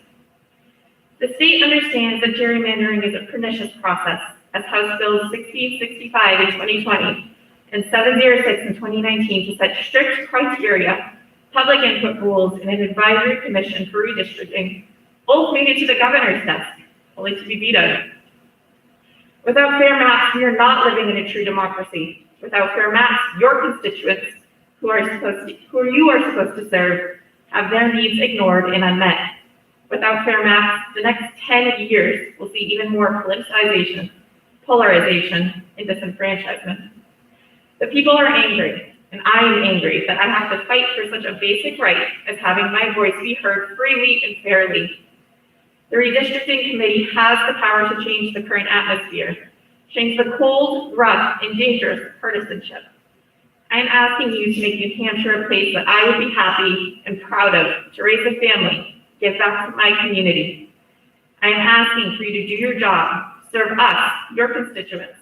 The state understands that gerrymandering is a pernicious process, as House Bills 1665 in 2020 and 706 in 2019 to set strict criteria, public input rules, and an advisory commission for redistricting both made it to the governor's desk, only to be vetoed. Without fair maps, we are not living in a true democracy. Without fair maps, your constituents, who you are supposed to serve, have their needs ignored and unmet. Without fair maps, the next 10 years will see even more politicization, polarization, and disenfranchisement. The people are angry, and I am angry that I have to fight for such a basic right as having my voice be heard freely and fairly. The redistricting committee has the power to change the current atmosphere, change the cold, rough, and dangerous partisanship. I am asking you to make New Hampshire a place that I would be happy and proud of, to raise a family, give back to my community. I am asking for you to do your job, serve us, your constituents,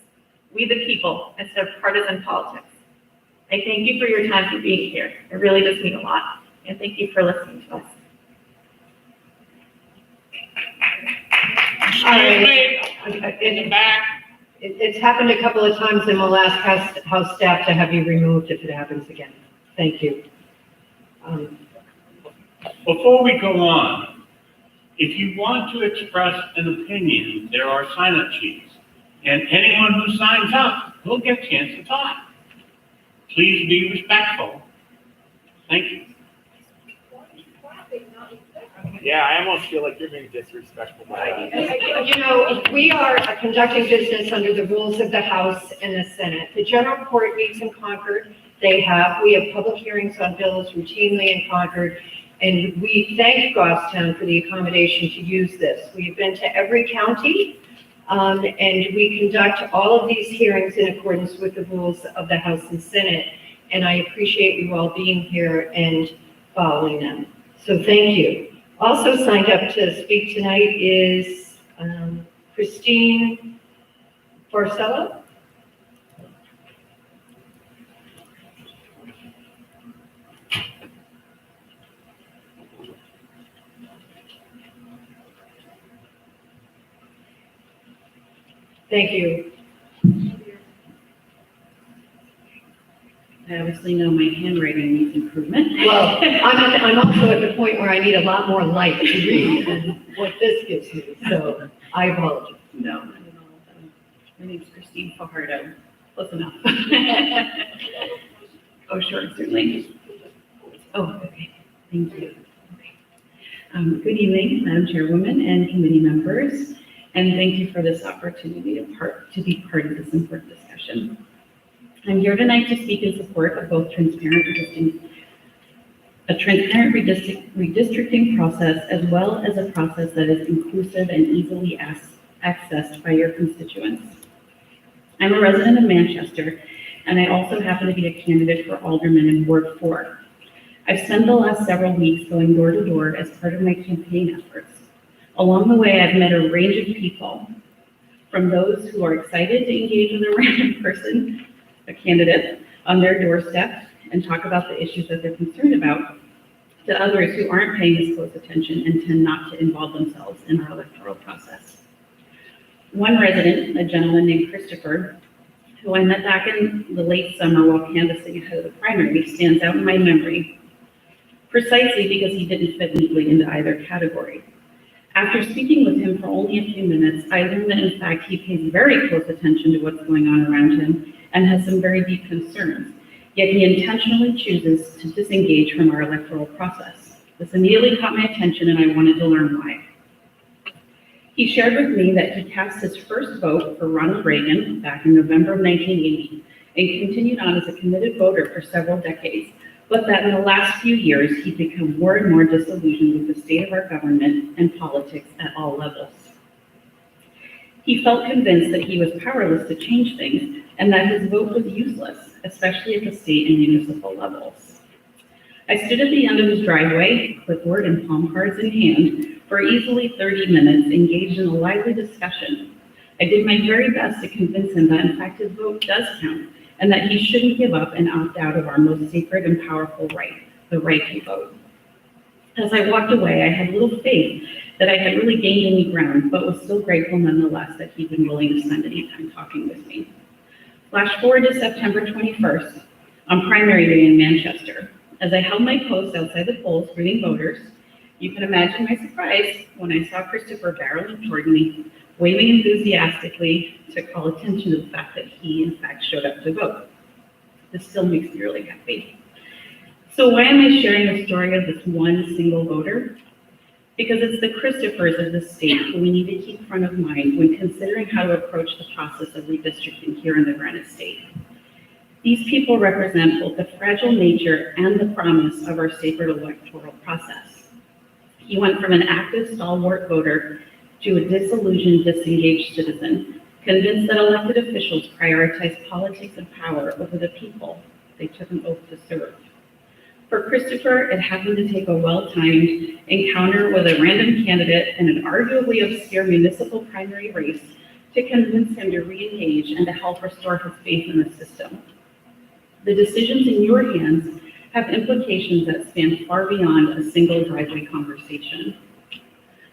we the people, instead of partisan politics. I thank you for your time for being here. It really does mean a lot. And thank you for listening to us. In the back. It's happened a couple of times, and we'll ask House staff to have you removed if it happens again. Thank you. Before we go on, if you want to express an opinion, there are sign-up sheets. And anyone who signs up will get a chance to talk. Please be respectful. Thank you. Yeah, I almost feel like you're being disrespectful. You know, we are conducting business under the rules of the House and the Senate. The General Court meets in Concord. We have public hearings on bills routinely in Concord, and we thank Goffstown for the accommodation to use this. We've been to every county, and we conduct all of these hearings in accordance with the rules of the House and Senate, and I appreciate you all being here and following them. So thank you. Also signed up to speak tonight is Christine Barcelo. Thank you. I obviously know my handwriting needs improvement. Well, I'm also at the point where I need a lot more light to read than what this gives me, so I apologize. No, not at all. My name's Christine Fajardo. Close enough. Oh, sure, certainly. Oh, okay. Thank you. Okay. Good evening, Madam Chairwoman and committee members, and thank you for this opportunity to be part of this important discussion. I'm here tonight to speak in support of both a transparent redistricting process, as well as a process that is inclusive and easily accessed by your constituents. I'm a resident of Manchester, and I also happen to be a candidate for alderman in Ward 4. I've spent the last several weeks going door to door as part of my campaign efforts. Along the way, I've met a range of people, from those who are excited to engage with a random person, a candidate, on their doorstep and talk about the issues that they're concerned about, to others who aren't paying as close attention and tend not to involve themselves in our electoral process. One resident, a gentleman named Christopher, who I met back in the late summer while canvassing ahead of the primary, stands out in my memory, precisely because he didn't fit neatly into either category. After speaking with him for only a few minutes, I learned that in fact he pays very close attention to what's going on around him and has some very deep concerns, yet he intentionally chooses to disengage from our electoral process. This immediately caught my attention and I wanted to learn why. He shared with me that he cast his first vote for Ronald Reagan back in November of 1980 and continued on as a committed voter for several decades, but that in the last few years, he'd become more and more disillusioned with the state of our government and politics at all levels. He felt convinced that he was powerless to change things and that his vote was useless, especially at the state and municipal levels. I stood at the end of his driveway, clipboard and palm cards in hand, for easily 30 minutes, engaged in a lively discussion. I did my very best to convince him that in fact his vote does count, and that he shouldn't give up and opt out of our most sacred and powerful right, the right to vote. As I walked away, I had little faith that I had really gained any ground, but was still grateful nonetheless that he'd been willing to spend any time talking with me. Flash forward to September 21st, on primary day in Manchester. As I held my post outside the polls greeting voters, you can imagine my surprise when I saw Christopher barreling toward me, waving enthusiastically to call attention to the fact that he, in fact, showed up to vote. This still makes me really happy. So why am I sharing the story of this one single voter? Because it's the Christophers of the state who we need to keep front of mind when considering how to approach the process of redistricting here in the Granite State. These people represent both the fragile nature and the promise of our sacred electoral process. He went from an active, stalwart voter to a disillusioned, disengaged citizen, convinced that elected officials prioritize politics and power over the people they took an oath to serve. For Christopher, it happened to take a well-timed encounter with a random candidate in an arguably obscure municipal primary race to convince him to re-engage and to help restore his faith in the system. The decisions in your hands have implications that span far beyond a single driveway conversation.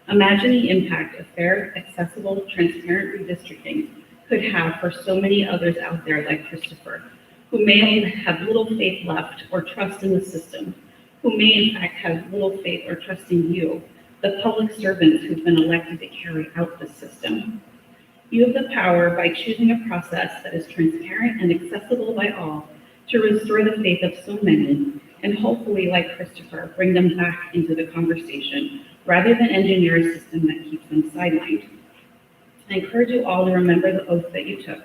Imagine the impact a fair, accessible, transparent redistricting could have for so many others out there like Christopher, who may have little faith left or trust in the system, who may in fact have little faith or trust in you, the public servants who've been elected to carry out the system. You have the power, by choosing a process that is transparent and accessible by all, to restore the faith of so many, and hopefully, like Christopher, bring them back into the conversation, rather than engineer a system that keeps them sidelined. I encourage you all to remember the oath that you took.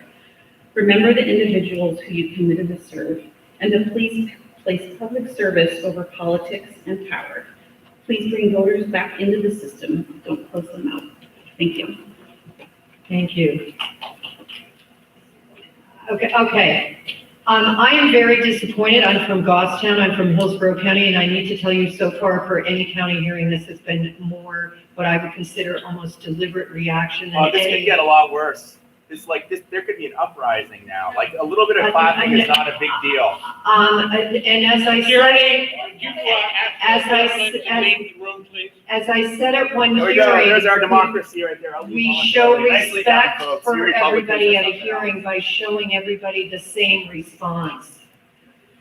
Remember the individuals who you committed to serve, and to please place public service over politics and power. Please bring voters back into the system. Don't close them out. Thank you. Thank you. Okay. I am very disappointed. I'm from Goffstown, I'm from Hillsborough County, and I need to tell you, so far for any county hearing, this has been more what I would consider almost deliberate reaction than This could any. get a lot worse. There could be an uprising now. Like, a little bit of clapping is not a big deal. And as I said, as I said at one There we go. hearing, There's our democracy right there. we show Nicely done, respect folks. for You Republicans everybody are at a something else. hearing by showing everybody the same response.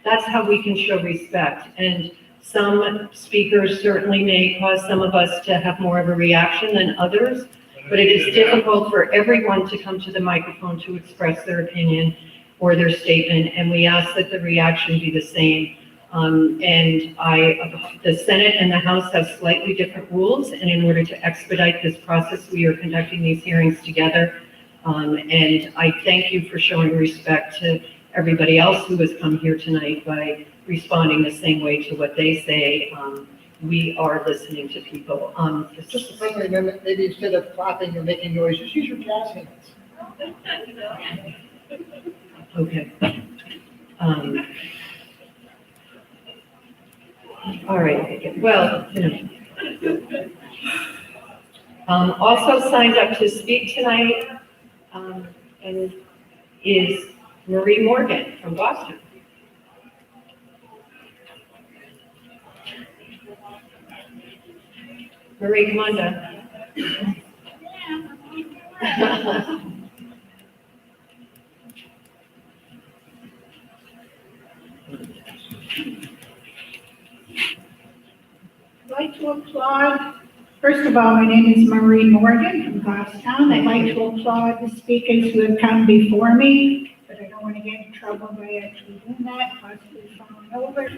That's how we can show respect. And some speakers certainly may cause some of us to have more of a reaction than others, but it is difficult for everyone to come to the microphone to express their opinion or their statement, and we ask that the reaction be the same. The Senate and the House have slightly different rules, and in order to expedite this process, we are conducting these hearings together. And I thank you for showing respect to everybody else who has come here tonight by responding the same way to what they say. We are listening to people. Just a friendly amendment, maybe instead of clapping or making noise, just use your jazz hands. Okay. All right, well, also signed up to speak tonight, and is Marie Morgan from Boston. Marie, come on down. I'd like to applaud, first of all, my name is Marie Morgan from Goffstown. I'd like to applaud the speakers who have come before me, but I don't want to get in trouble by actually doing that, possibly falling over,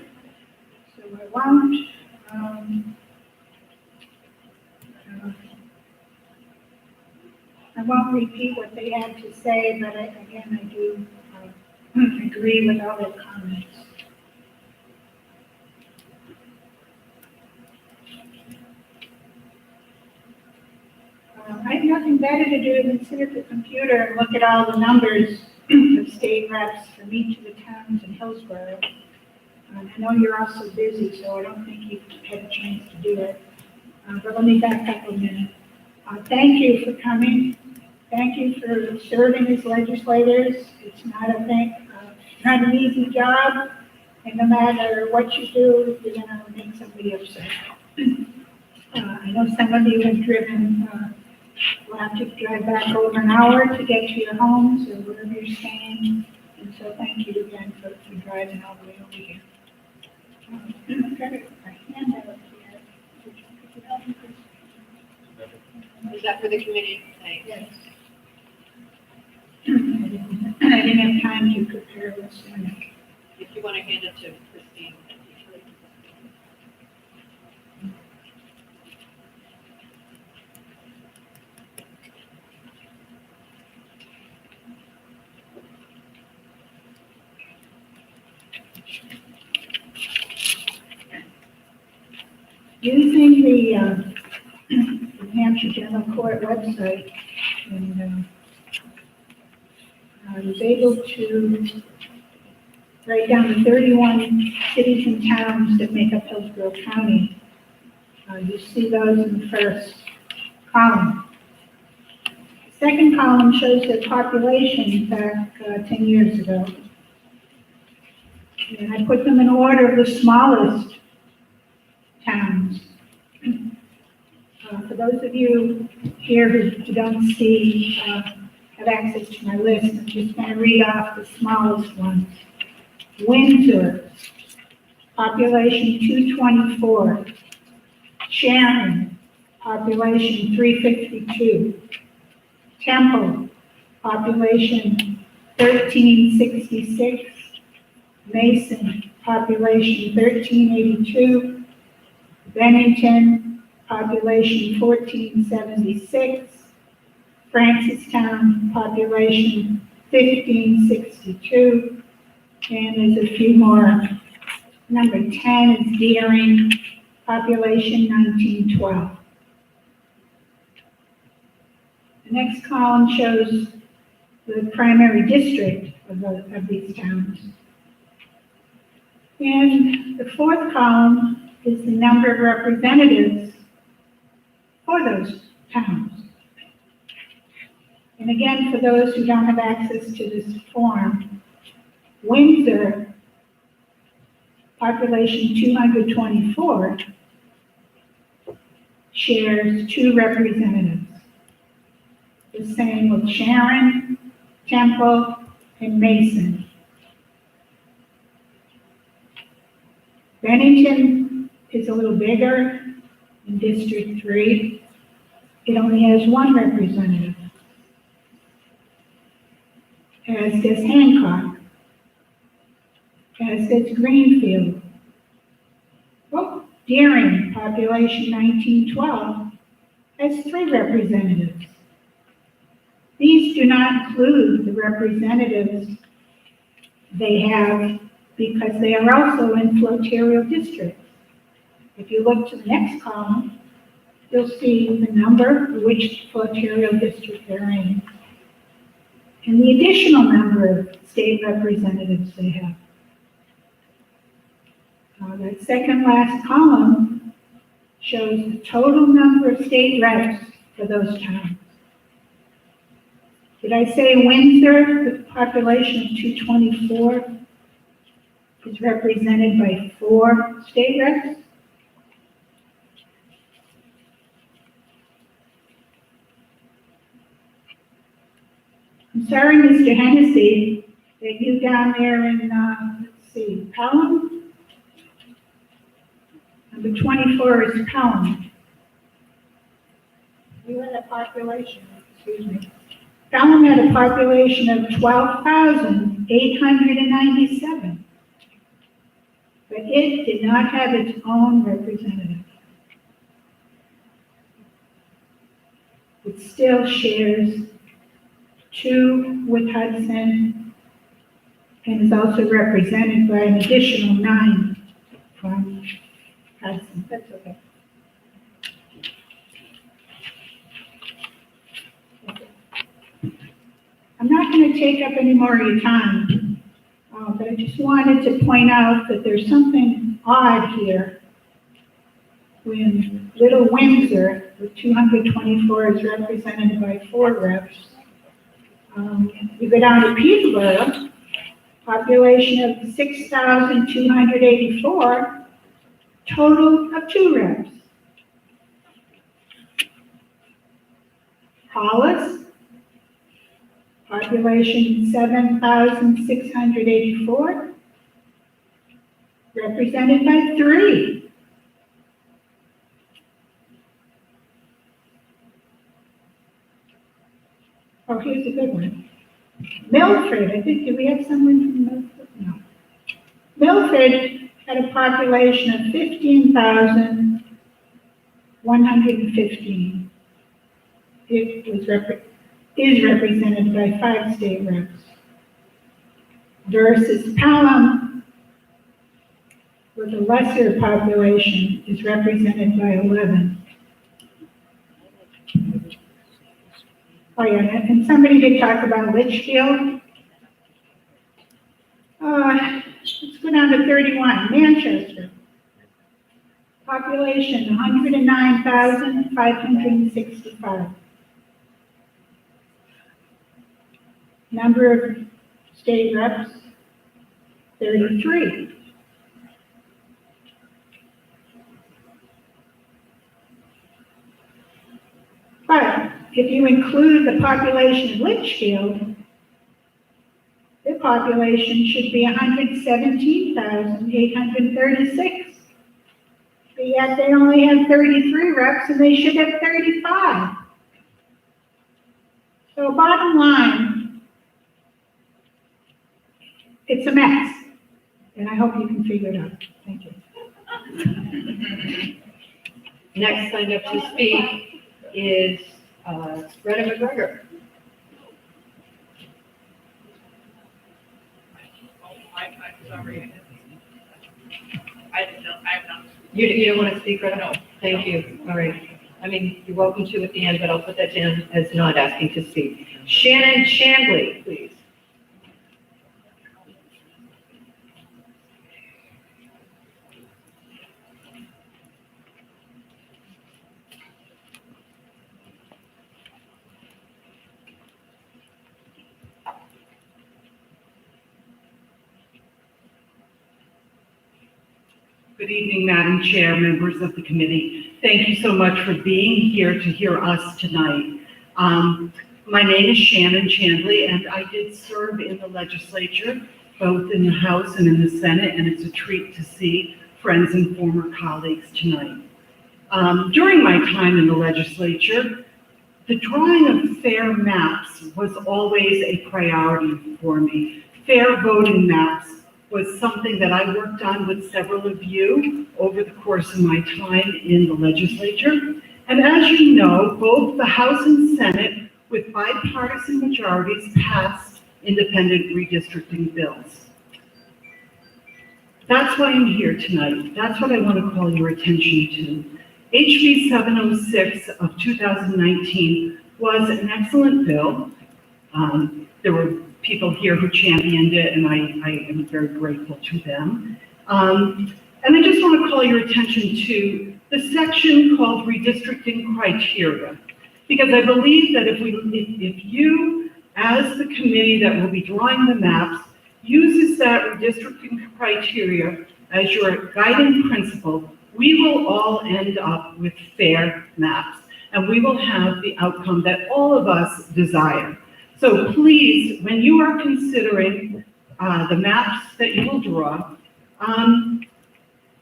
so I won't. I won't repeat what they had to say, but again, I do agree with all their comments. I have nothing better to do than sit at the computer and look at all the numbers of state reps from each of the towns in Hillsborough. I know you're also busy, so I don't think you've had a chance to do it. But let me back up a minute. Thank you for coming. Thank you for serving as legislators. It's not not an easy job, and no matter what you do, you're gonna make somebody upset. I know some of you have driven, will have to drive back over an hour to get to your homes or wherever you're staying, and so thank you again for driving all the way over here. I've got a handout here. Could you help me, please? Is that for the committee? Thanks. Yes. I didn't have time to prepare this one. If you want to hand it to Christine. Using the New Hampshire General Court website, and I was able to write down the 31 cities and towns that make up Hillsborough County. You see those in the first column. The second column shows their population back 10 years ago. And I put them in order of the smallest towns. For those of you here who don't see, have access to my list, I'm just going to read off the smallest ones. Windsor, population 224. Shannon, population 352. Temple, population 1366. Mason, population 1382. Bennington, population 1476. Francistown, population 1562. And there's a few more. Number 10 is Deering, population 1912. The next column shows the primary district of these towns. And the fourth column is the number of representatives for those towns. And again, for those who don't have access to this form, Windsor, population 224, shares 2 representatives. The same with Sharon, Temple, and Mason. Bennington is a little bigger in District 3. It only has 1 representative, as does Hancock, as does Greenfield. Oh, Deering, population 1912, has 3 representatives. These do not include the representatives they have because they are also in flotarial districts. If you look to the next column, you'll see the number of which flotarial district they're in, and the additional number of state representatives they have. That second last column shows the total number of state reps for those towns. Did I say Windsor, the population of 224, is represented by 4 state reps? I'm sorry, Mr. Hennessy, that you down there in, let's see, Pelham? Number 24 is Pelham. You had a population, excuse me. Pelham had a population of 12,897. But it did not have its own representative. It still shares 2 with Hudson and is also represented by an additional 9 from Hudson. That's okay. I'm not going to take up any more of your time, but I just wanted to point out that there's something odd here when Little Windsor, with 224, is represented by 4 reps. You go down to Peterborough, population of 6,284, total of 2 reps. Hollis, population 7,684, represented by 3. Oh, here's a good one. Milford, I think, do we have someone from Milford? No. Milford had a population of 15,115. It was is represented by 5 state reps. Versus Pelham, with a lesser population, is represented by 11. Oh yeah, and somebody did talk about Litchfield. Let's go down to 31, Manchester. Population 109,565. Number of state reps, 33. But if you include the population of Litchfield, their population should be 117,836. But yet they only have 33 reps and they should have 35. So bottom line, it's a mess. And I hope you can figure it out. Thank you. Next signed up to speak is Retta McGregor. You don't want to speak, Retta? No. Thank you. All right. I mean, you're welcome to at the end, but I'll put that down as not asking to speak. Shannon Chandley, please. Good evening, Madam Chair, members of the committee. Thank you so much for being here to hear us tonight. My name is Shannon Chandley, and I did serve in the legislature, both in the House and in the Senate, and it's a treat to see friends and former colleagues tonight. During my time in the legislature, the drawing of fair maps was always a priority for me. Fair voting maps was something that I worked on with several of you over the course of my time in the legislature. And as you know, both the House and Senate, with bipartisan majorities, passed independent redistricting bills. That's why I'm here tonight. That's what I want to call your attention to. HB 706 of 2019 was an excellent bill. There were people here who championed it, and I am very grateful to them. And I just want to call your attention to the section called Redistricting Criteria, because I believe that if you, as the committee that will be drawing the maps, uses that redistricting criteria as your guiding principle, we will all end up with fair maps, and we will have the outcome that all of us desire. So please, when you are considering the maps that you will draw,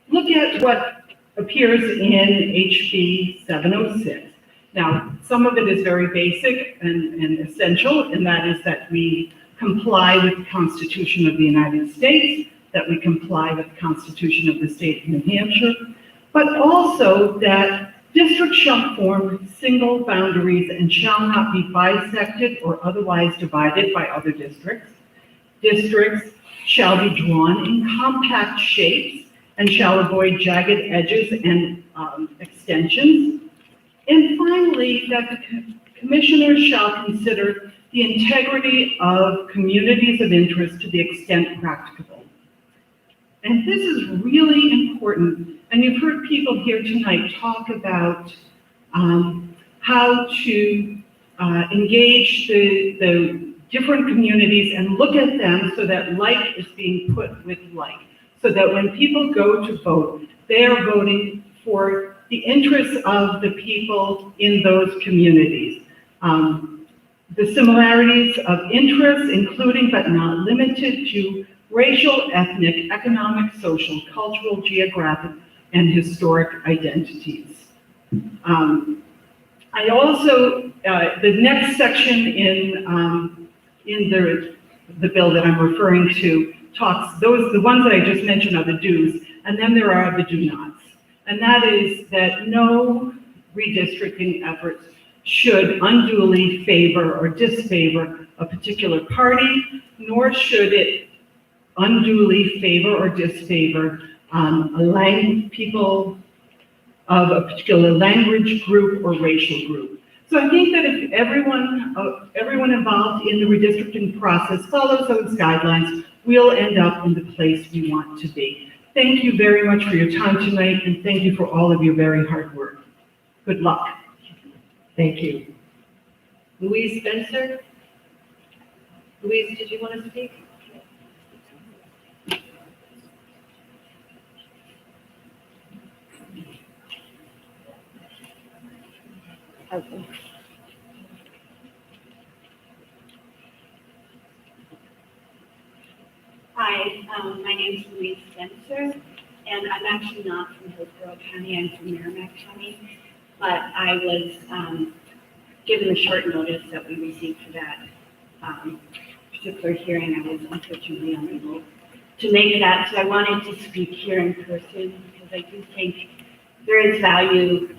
look at what appears in HB 706. Now, some of it is very basic and essential, and that is that we comply with the Constitution of the United States, that we comply with the Constitution of the State of New Hampshire, but also that districts shall form single boundaries and shall not be bisected or otherwise divided by other districts. Districts shall be drawn in compact shapes and shall avoid jagged edges and extensions. And finally, that the commissioners shall consider the integrity of communities of interest to the extent practicable. And this is really important. And you've heard people here tonight talk about how to engage the different communities and look at them so that like is being put with like. So that when people go to vote, they are voting for the interests of the people in those communities. The similarities of interests, including but not limited to racial, ethnic, economic, social, cultural, geographic, and historic identities. I also, the next section in the bill that I'm referring to talks, the ones that I just mentioned are the do's, and then there are the do nots. And that is that no redistricting efforts should unduly favor or disfavor a particular party, nor should it unduly favor or disfavor people of a particular language group or racial group. So I think that if everyone involved in the redistricting process follows those guidelines, we'll end up in the place we want to be. Thank you very much for your time tonight, and thank you for all of your very hard work. Good luck. Thank you. Louise Spencer? Louise, did you want to speak? Okay. Hi, my name is Louise Spencer, and I'm actually not from Hillsborough County, I'm from Merrimack County, but I was given a short notice that we received for that particular hearing. I was unfortunately unable to make that, so I wanted to speak here in person because I do think there is value,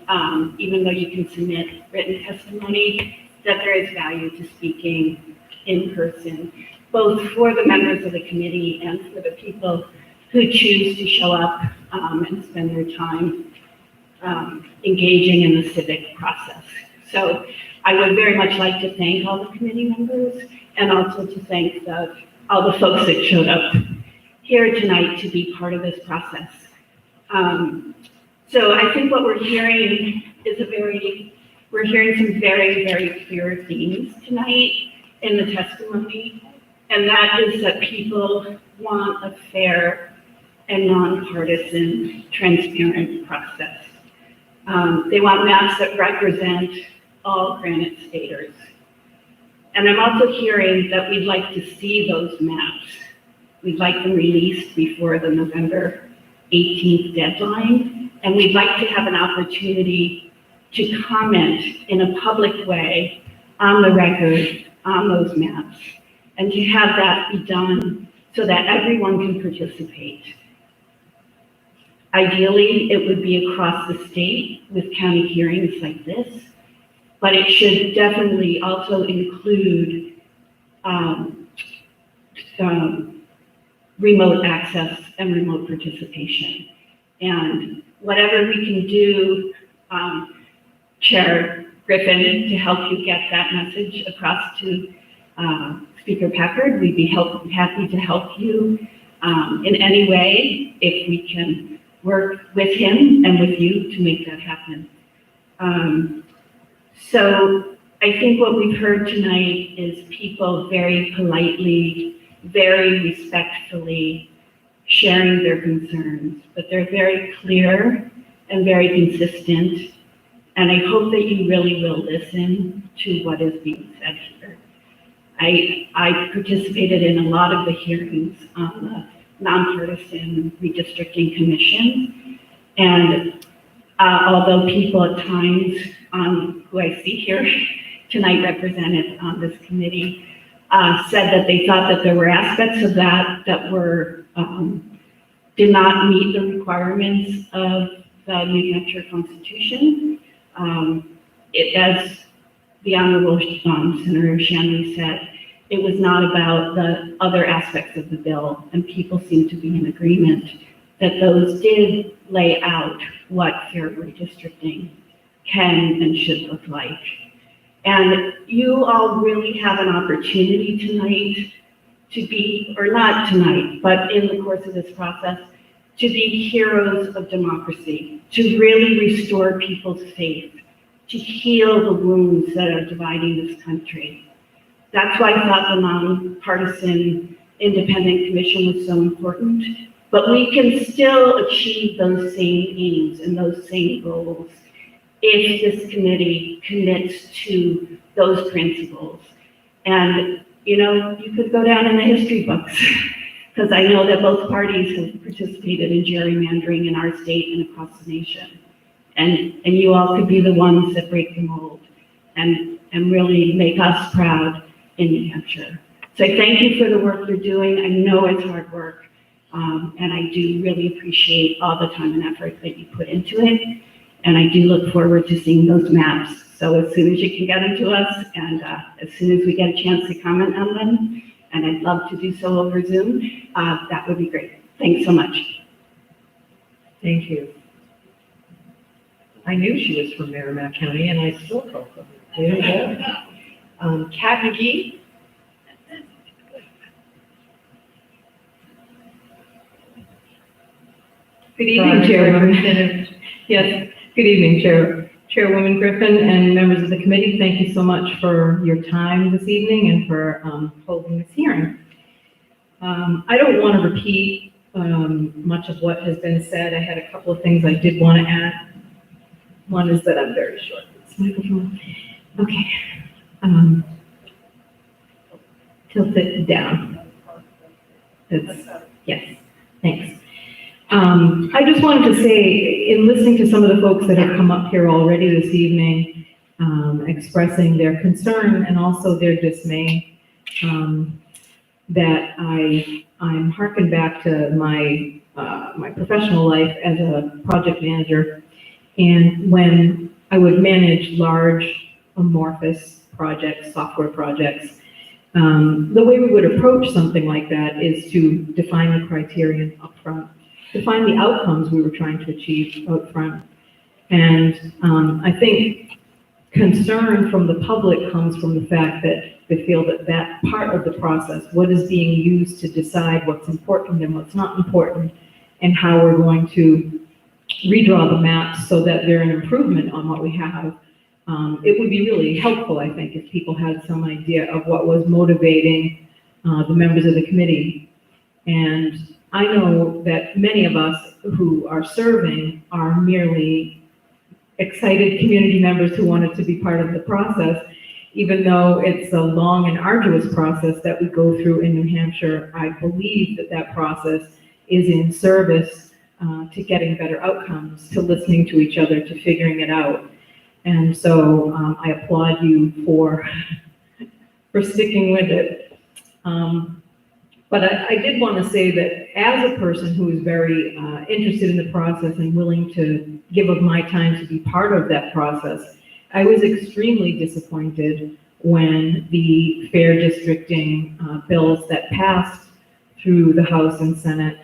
even though you can submit written testimony, that there is value to speaking in person, both for the members of the committee and for the people who choose to show up and spend their time engaging in the civic process. So I would very much like to thank all the committee members and also to thank all the folks that showed up here tonight to be part of this process. So I think what we're hearing is we're hearing some very, very clear themes tonight in the testimony, and that is that people want a fair and nonpartisan, transparent process. They want maps that represent all Granite Staters. And I'm also hearing that we'd like to see those maps. We'd like them released before the November 18th deadline, and we'd like to have an opportunity to comment in a public way on the record on those maps, and to have that be done so that everyone can participate. Ideally, it would be across the state with county hearings like this, but it should definitely also include remote access and remote participation. And whatever we can do, Chair Griffin, to help you get that message across to Speaker Packard, we'd be happy to help you in any way if we can work with him and with you to make that happen. So I think what we've heard tonight is people very politely, very respectfully sharing their concerns, but they're very clear and very consistent. And I hope that you really will listen to what is being said here. I participated in a lot of the hearings on the nonpartisan redistricting commission. And although people at times, who I see here tonight represented on this committee, said that they thought that there were aspects of that were did not meet the requirements of the New Hampshire Constitution. As the Honorable Senator Shannon said, it was not about the other aspects of the bill, and people seem to be in agreement that those did lay out what fair redistricting can and should look like. And you all really have an opportunity tonight to be, or not tonight, but in the course of this process, to be heroes of democracy, to really restore people's faith, to heal the wounds that are dividing this country. That's why I thought the nonpartisan independent commission was so important. But we can still achieve those same aims and those same goals if this committee commits to those principles. And, you know, you could go down in the history books, because I know that both parties have participated in gerrymandering in our state and across the nation. And you all could be the ones that break the mold and really make us proud in New Hampshire. So I thank you for the work you're doing. I know it's hard work, and I do really appreciate all the time and effort that you put into it. And I do look forward to seeing those maps. So as soon as you can get them to us, and as soon as we get a chance to comment on them, and I'd love to do so over Zoom, that would be great. Thanks so much. Thank you. I knew she was from Merrimack County, and I still call her. There you go. Kat McGee. Good evening, Chairwoman. Yes, good evening, Chairwoman Griffin and members of the committee. Thank you so much for your time this evening and for holding this hearing. I don't want to repeat much of what has been said. I had a couple of things I did want to add. One is that I'm very short. This microphone. Okay. Tilt it down. Yes, thanks. I just wanted to say, in listening to some of the folks that have come up here already this evening, expressing their concern and also their dismay, that I'm harking back to my my professional life as a project manager, and when I would manage large, amorphous projects, software projects, the way we would approach something like that is to define the criterion up front, define the outcomes we were trying to achieve out front, And I think concern from the public comes from the fact that they feel that that part of the process, what is being used to decide what's important and what's not important, and how we're going to redraw the maps so that they're an improvement on what we have. It would be really helpful, I think, if people had some idea of what was motivating the members of the committee. And I know that many of us who are serving are merely excited community members who wanted to be part of the process. Even though it's a long and arduous process that we go through in New Hampshire, I believe that that process is in service to getting better outcomes, to listening to each other, to figuring it out. And so I applaud you for sticking with it. But I did want to say that as a person who is very interested in the process and willing to give of my time to be part of that process, I was extremely disappointed when the fair districting bills that passed through the House and Senate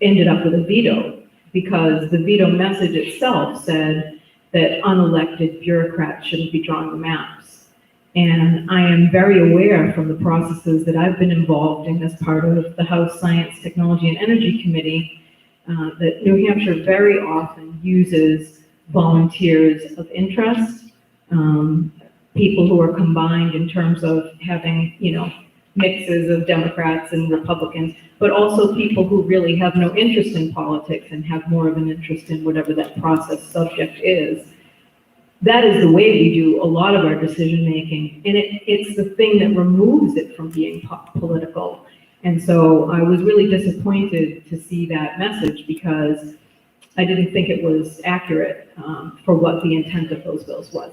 ended up with a veto, because the veto message itself said that unelected bureaucrats shouldn't be drawing the maps. And I am very aware from the processes that I've been involved in as part of the House Science, Technology, and Energy Committee, that New Hampshire very often uses volunteers of interest, people who are combined in terms of having, mixes of Democrats and Republicans, but also people who really have no interest in politics and have more of an interest in whatever that process subject is. That is the way we do a lot of our decision making, and it's the thing that removes it from being political. And so I was really disappointed to see that message, because I didn't think it was accurate for what the intent of those bills was.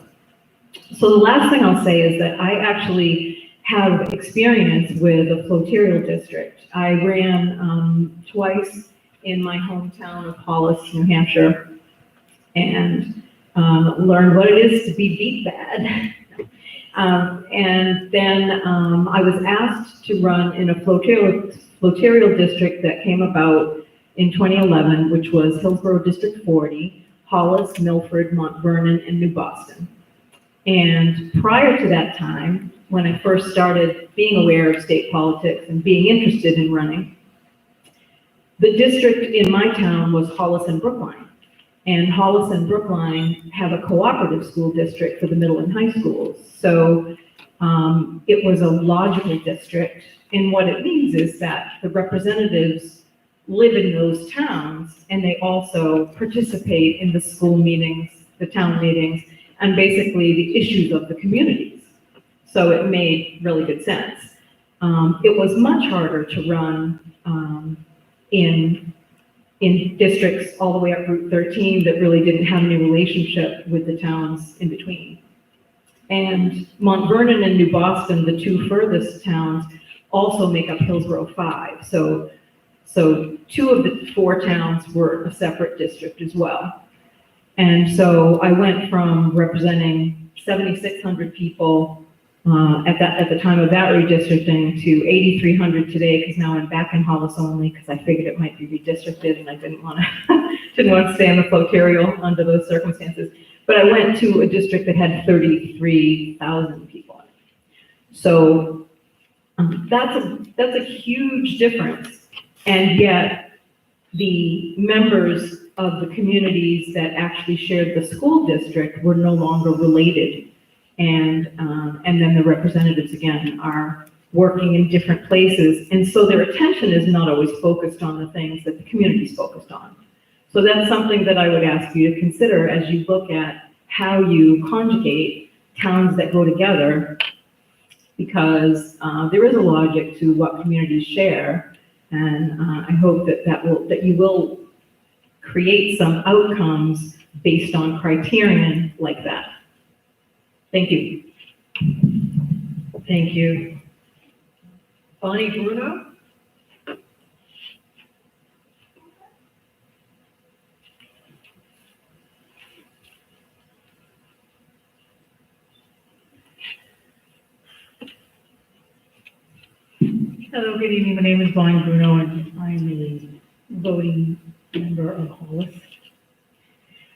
So the last thing I'll say is that I actually have experience with a flotarial district. I ran twice in my hometown of Hollis, New Hampshire, and learned what it is to be beat bad. And then I was asked to run in a flotarial district that came about in 2011, which was Hillsborough District 40, Hollis, Milford, Mount Vernon, and New Boston. And prior to that time, when I first started being aware of state politics and being interested in running, the district in my town was Hollis and Brookline. And Hollis and Brookline have a cooperative school district for the middle and high schools. So it was a logical district. And what it means is that the representatives live in those towns, and they also participate in the school meetings, the town meetings, and basically the issues of the communities. So it made really good sense. It was much harder to run in districts all the way up Route 13 that really didn't have any relationship with the towns in between. And Mount Vernon and New Boston, the two furthest towns, also make up Hillsborough 5. So two of the four towns were a separate district as well. And so I went from representing 7,600 people at the time of that redistricting to 8,300 today, because now I'm back in Hollis only, because I figured it might be redistricted and I didn't want to stay in the flotarial under those circumstances. But I went to a district that had 33,000 people in it. So that's a huge difference. And yet the members of the communities that actually shared the school district were no longer related. And then the representatives, again, are working in different places. And so their attention is not always focused on the things that the community is focused on. So that's something that I would ask you to consider as you look at how you conjugate towns that go together, because there is a logic to what communities share. And I hope that you will create some outcomes based on criterion like that. Thank you. Thank you. Bonnie Bruno? Hello, good evening. My name is Bonnie Bruno, and I'm a voting member of Hollis.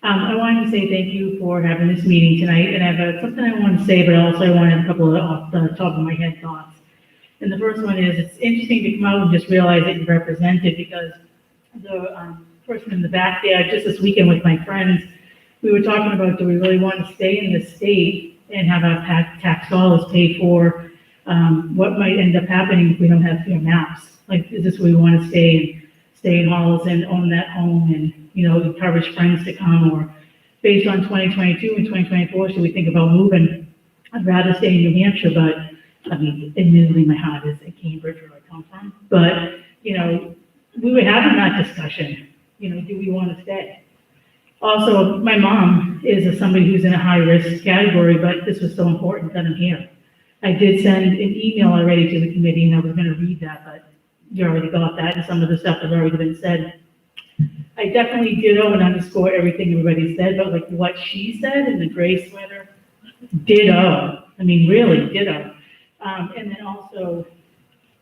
I wanted to say thank you for having this meeting tonight, and I have something I want to say, but also I want to have a couple of off the top of my head thoughts. And the first one is, it's interesting to come out and just realize that you're represented, because the person in the back there, just this weekend with my friends, we were talking about, do we really want to stay in the state and have our tax dollars pay for what might end up happening if we don't have fair maps? Like, is this where we want to stay in Olsen, own that home, and, you know, encourage friends to come? Or based on 2022 and 2024, should we think about moving? I'd rather stay in New Hampshire, but, I mean, admittedly, my heart is at Cambridge, where I come from. But, you know, we were having that discussion, you know, do we want to stay? Also, my mom is somebody who's in a high-risk category, but this was so important that I'm here. I did send an email already to the committee, and I was going to read that, but you already got that, and some of the stuff has already been said. I definitely ditto and underscore everything everybody said, but like what she said in the gray sweater, ditto. I mean, really, ditto. And then also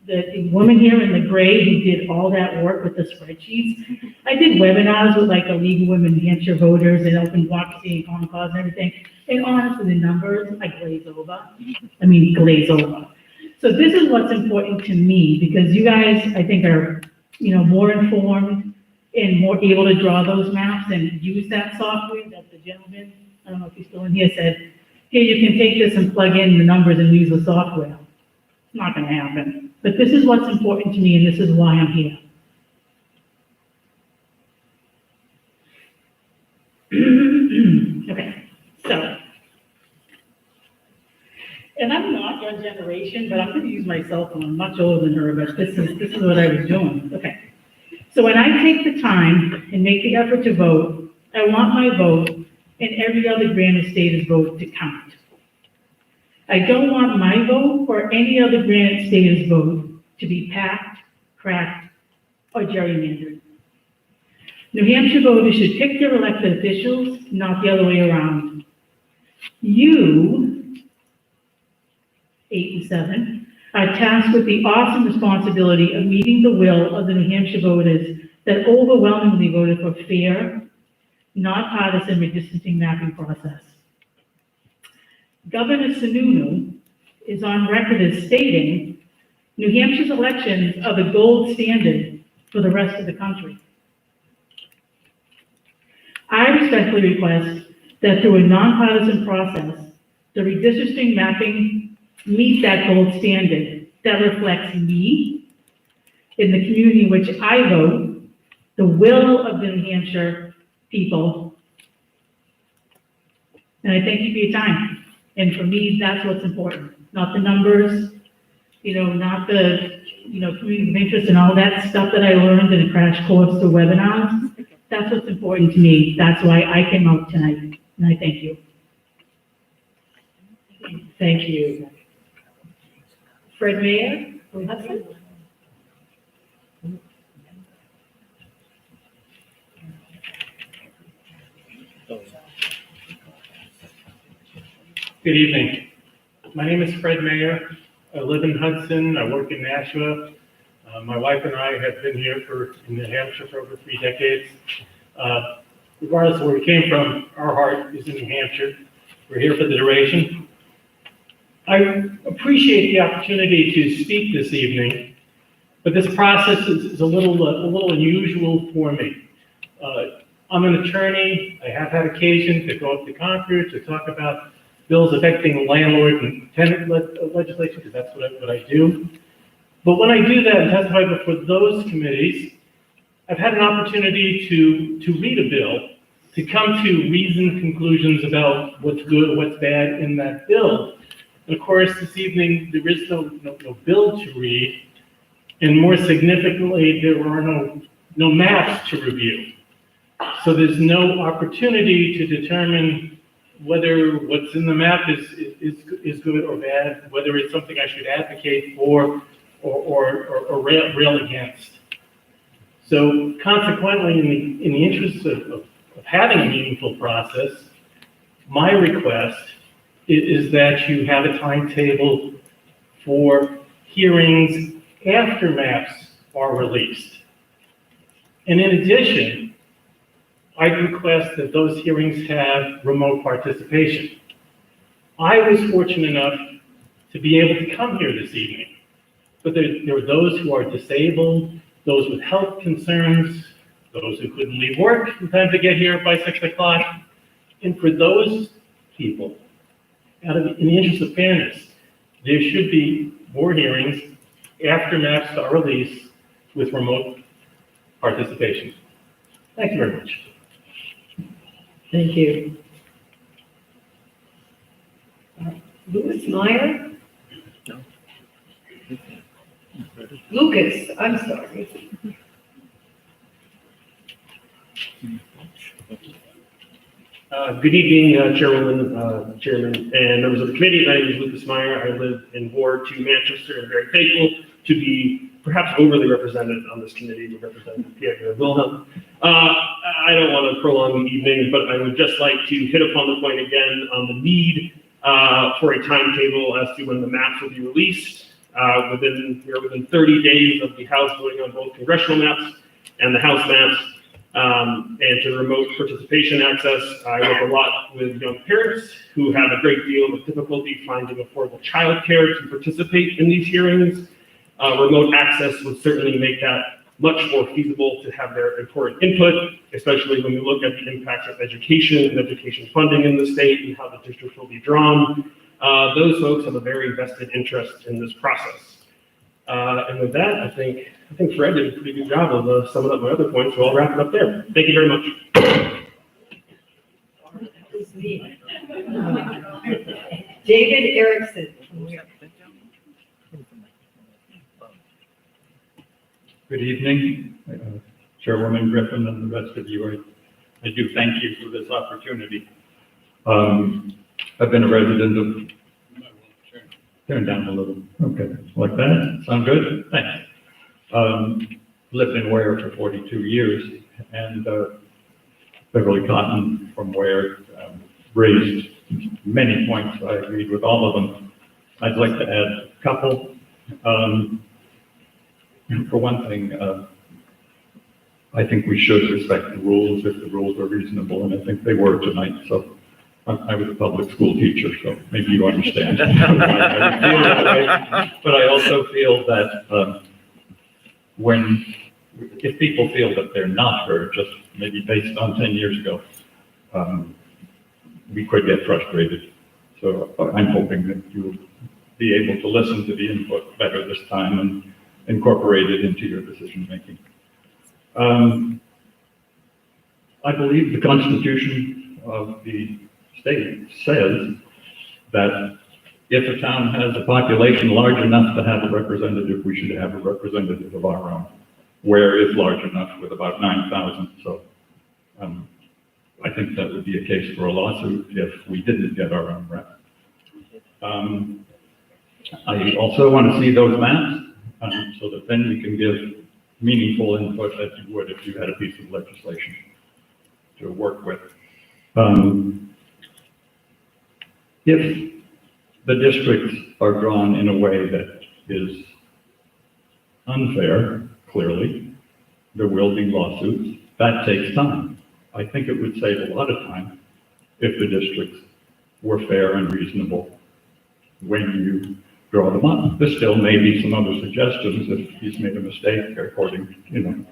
the woman here in the gray who did all that work with the spreadsheets. I did webinars with like a League of Women New Hampshire voters and open democracy and common cause and everything. And honestly, the numbers, I glaze over. I mean, glaze over. So this is what's important to me, because you guys, I think, are, you know, more informed and more able to draw those maps and use that software that the gentleman, I don't know if he's still in here, said, here, you can take this and plug in the numbers and use the software. It's not going to happen. But this is what's important to me, and this is why I'm here. Okay, so. And I'm not your generation, but I'm going to use my cell phone. I'm much older than her, but this is what I was doing. Okay. So when I take the time and make the effort to vote, I want my vote and every other Granite Staters vote to count. I don't want my vote or any other Granite Staters vote to be packed, cracked, or gerrymandered. New Hampshire voters should pick their elected officials, not the other way around. You, 8 and 7, are tasked with the awesome responsibility of meeting the will of the New Hampshire voters that overwhelmingly voted for fair, not partisan redistricting mapping process. Governor Sununu is on record as stating, New Hampshire's elections are the gold standard for the rest of the country. I respectfully request that through a nonpartisan process, the redistricting mapping meet that gold standard that reflects me in the community in which I vote, the will of the New Hampshire people. And I thank you for your time. And for me, that's what's important, not the numbers, you know, not the, you know, community of interest and all that stuff that I learned in a crash course through webinars. That's what's important to me. That's why I came out tonight, and I thank you. Thank you. Fred Mayer from Hudson. Good evening. My name is Fred Mayer. I live in Hudson. I work in Nashua. My wife and I have been here in New Hampshire for over 3 decades. Regardless of where we came from, our heart is in New Hampshire. We're here for the duration. I appreciate the opportunity to speak this evening, but this process is a little unusual for me. I'm an attorney. I have had occasion to go up to Concord to talk about bills affecting landlord and tenant legislation, because that's what I do. But when I do that and testify before those committees, I've had an opportunity to read a bill, to come to reasoned conclusions about what's good, what's bad in that bill. And of course, this evening, there is no bill to read, and more significantly, there are no maps to review. So there's no opportunity to determine whether what's in the map is good or bad, whether it's something I should advocate for or rail against. So consequently, in the interest of having a meaningful process, my request is that you have a timetable for hearings after maps are released. And in addition, I request that those hearings have remote participation. I was fortunate enough to be able to come here this evening, but there are those who are disabled, those with health concerns, those who couldn't leave work in time to get here by 6 o'clock. And for those people, in the interest of fairness, there should be more hearings after maps are released with remote participation. Thank you very much. Thank you. Louis Meyer? Lucas, I'm sorry. Good evening, Chairwoman, Chairman, and members of the committee. My name is Lucas Meyer. I live in Ward 2, Manchester, and very thankful to be perhaps overly represented on this committee with Representative Pierre Wilhelm. I don't want to prolong the evening, but I would just like to hit upon the point again on the need for a timetable as to when the maps will be released. We're within 30 days of the House voting on both congressional maps and the House maps. And to remote participation access, I work a lot with young parents who have a great deal of difficulty finding affordable childcare to participate in these hearings. Remote access would certainly make that much more feasible to have their important input, especially when we look at the impacts of education and education funding in the state and how the district will be drawn. Those folks have a very vested interest in this process. And with that, I think Fred did a pretty good job of summing up my other points, so I'll wrap it up there. Thank you very much. David Erickson. Good evening, Chairwoman Griffin and the rest of you. I do thank you for this opportunity. I've been a resident of, turn down a little, okay, like that, sound good? Thanks. Lived in Ware for 42 years, and Beverly Cotton from Ware raised many points. I agreed with all of them. I'd like to add a couple. For one thing, I think we should respect the rules if the rules are reasonable, and I think they were tonight. So I was a public school teacher, so maybe you understand. But I also feel that if people feel that they're not heard, just maybe based on 10 years ago, we could get frustrated. So I'm hoping that you'll be able to listen to the input better this time and incorporate it into your decision making. I believe the Constitution of the state says that if a town has a population large enough to have a representative, we should have a representative of our own. Ware is large enough with about 9,000, so I think that would be a case for a lawsuit if we didn't get our own rep. I also want to see those maps so that then we can give meaningful input as you would if you had a piece of legislation to work with. If the districts are drawn in a way that is unfair, clearly, there will be lawsuits. That takes time. I think it would save a lot of time if the districts were fair and reasonable when you draw them up. There still may be some other suggestions if he's made a mistake according, in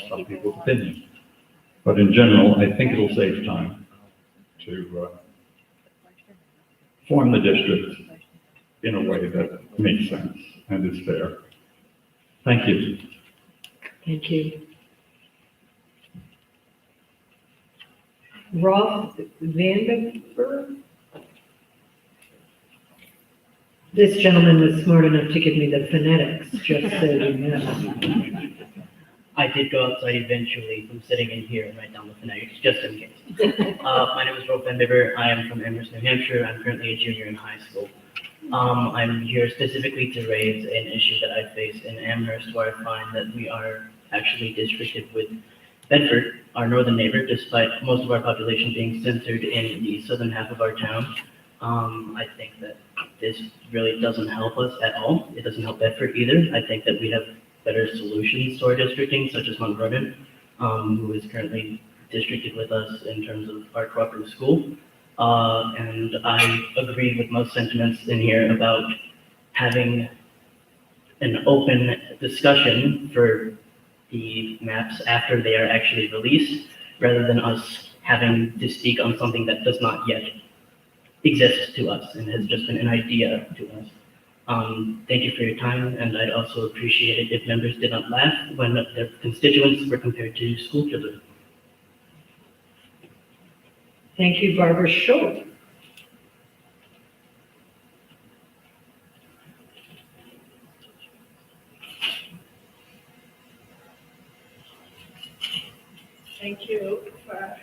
some people's opinion. But in general, I think it'll save time to form the districts in a way that makes sense and is fair. Thank you. Thank you. Rolf Vandenberg? This gentleman was smart enough to give me the phonetics, just so you know. I did go outside eventually from sitting in here and write down the phonetics, just in case. My name is Rolf Vandenberg. I am from Amherst, New Hampshire. I'm currently a junior in high school. I'm here specifically to raise an issue that I face in Amherst, where I find that we are actually districted with Bedford, our northern neighbor, despite most of our population being centered in the southern half of our town. I think that this really doesn't help us at all. It doesn't help Bedford either. I think that we have better solutions to our districting, such as Mount Vernon, who is currently districted with us in terms of our cooperative school. And I agree with most sentiments in here about having an open discussion for the maps after they are actually released, rather than us having to speak on something that does not yet exist to us and has just been an idea to us. Thank you for your time, and I'd also appreciate it if members did not laugh when their constituents were compared to school children. Thank you, Barbara Schultz. Thank you for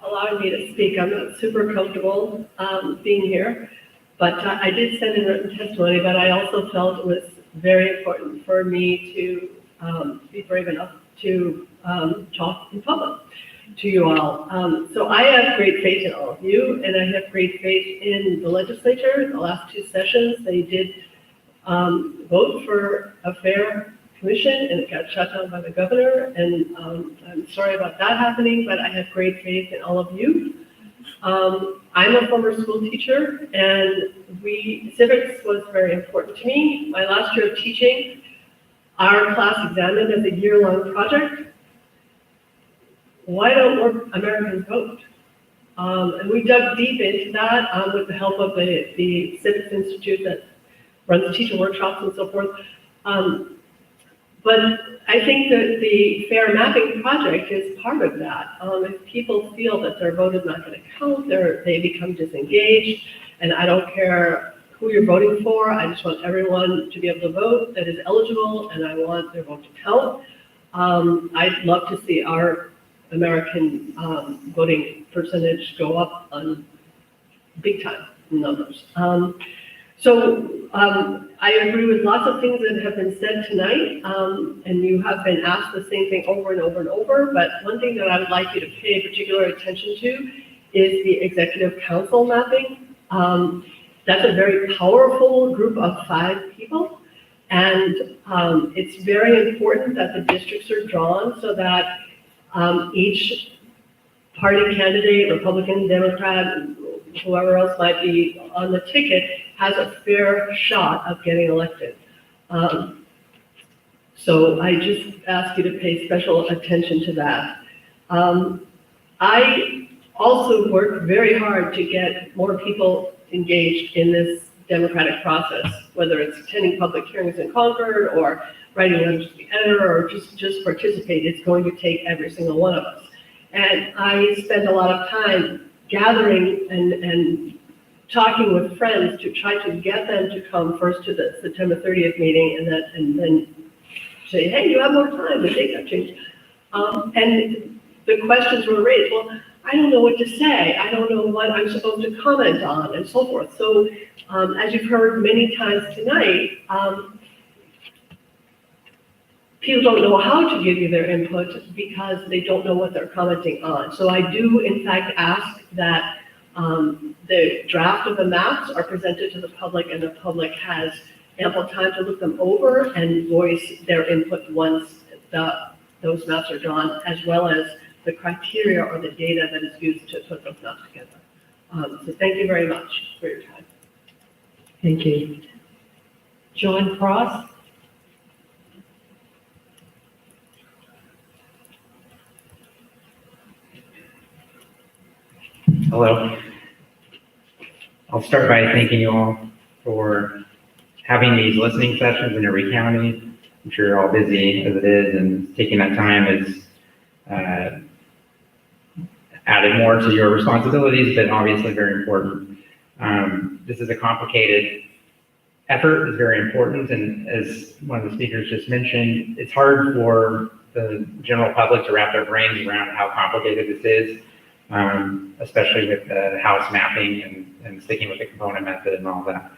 allowing me to speak. I'm not super comfortable being here, but I did send in written testimony, but I also felt it was very important for me to be brave enough to talk in public to you all. So I have great faith in all of you, and I have great faith in the legislature. In the last two sessions, they did vote for a fair commission, and it got shut down by the governor, and I'm sorry about that happening, but I have great faith in all of you. I'm a former school teacher, and civics was very important to me. My last year of teaching, our class examined as a year-long project, why don't more Americans vote? And we dug deep into that with the help of the Civics Institute that runs teacher workshops and so forth. But I think that the fair mapping project is part of that. If people feel that their vote is not going to count, they become disengaged, and I don't care who you're voting for. I just want everyone to be able to vote that is eligible, and I want their vote to count. I'd love to see our American voting percentage go up on big time numbers. I agree with lots of things that have been said tonight, and you have been asked the same thing over and over and over, but one thing that I would like you to pay particular attention to is the executive council mapping. That's a very powerful group of 5 people, and it's very important that the districts are drawn so that each party candidate, Republican, Democrat, whoever else might be on the ticket, has a fair shot of getting elected. So I just ask you to pay special attention to that. I also work very hard to get more people engaged in this democratic process, whether it's attending public hearings in Concord or writing letters to the editor or just participate. It's going to take every single one of us. And I spend a lot of time gathering and talking with friends to try to get them to come first to the September 30th meeting and then say, hey, you have more time, the date got changed. And the questions were raised, well, I don't know what to say. I don't know what I'm supposed to comment on and so forth. So as you've heard many times tonight, people don't know how to give you their input because they don't know what they're commenting on. So I do, in fact, ask that the draft of the maps are presented to the public and the public has ample time to look them over and voice their input once those maps are drawn, as well as the criteria or the data that is used to put those maps together. So thank you very much for your time. Thank you. John Cross? Hello. I'll start by thanking you all for having these listening sessions in every county. I'm sure you're all busy as it is, and taking that time is added more to your responsibilities, but obviously very important. This is a complicated effort, it's very important, and as one of the speakers just mentioned, it's hard for the general public to wrap their brains around how complicated this is. Especially with the house mapping and sticking with the component method and all that.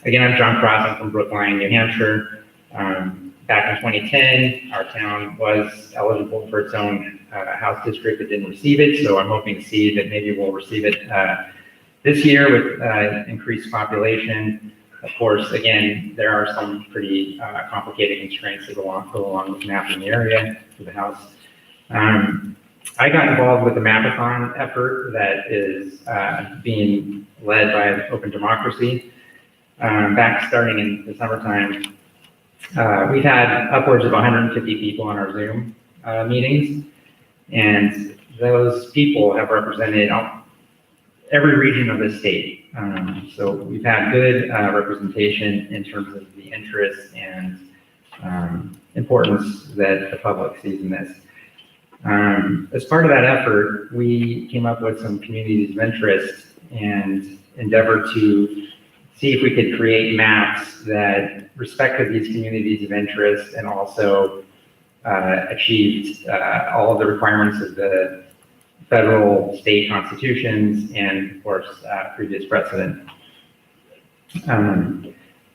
Again, I'm John Cross, I'm from Brookline, New Hampshire. Back in 2010, our town was eligible for its own house district. It didn't receive it, so I'm hoping to see that maybe we'll receive it this year with increased population. Of course, again, there are some pretty complicated constraints that go along with mapping the area for the house. I got involved with the Mapathon effort that is being led by Open Democracy. Back starting in the summertime, we've had upwards of 150 people on our Zoom meetings, and those people have represented every region of the state. So we've had good representation in terms of the interest and importance that the public sees in this. As part of that effort, we came up with some communities of interest and endeavored to see if we could create maps that respected these communities of interest and also achieved all of the requirements of the federal, state constitutions and, of course, previous precedent.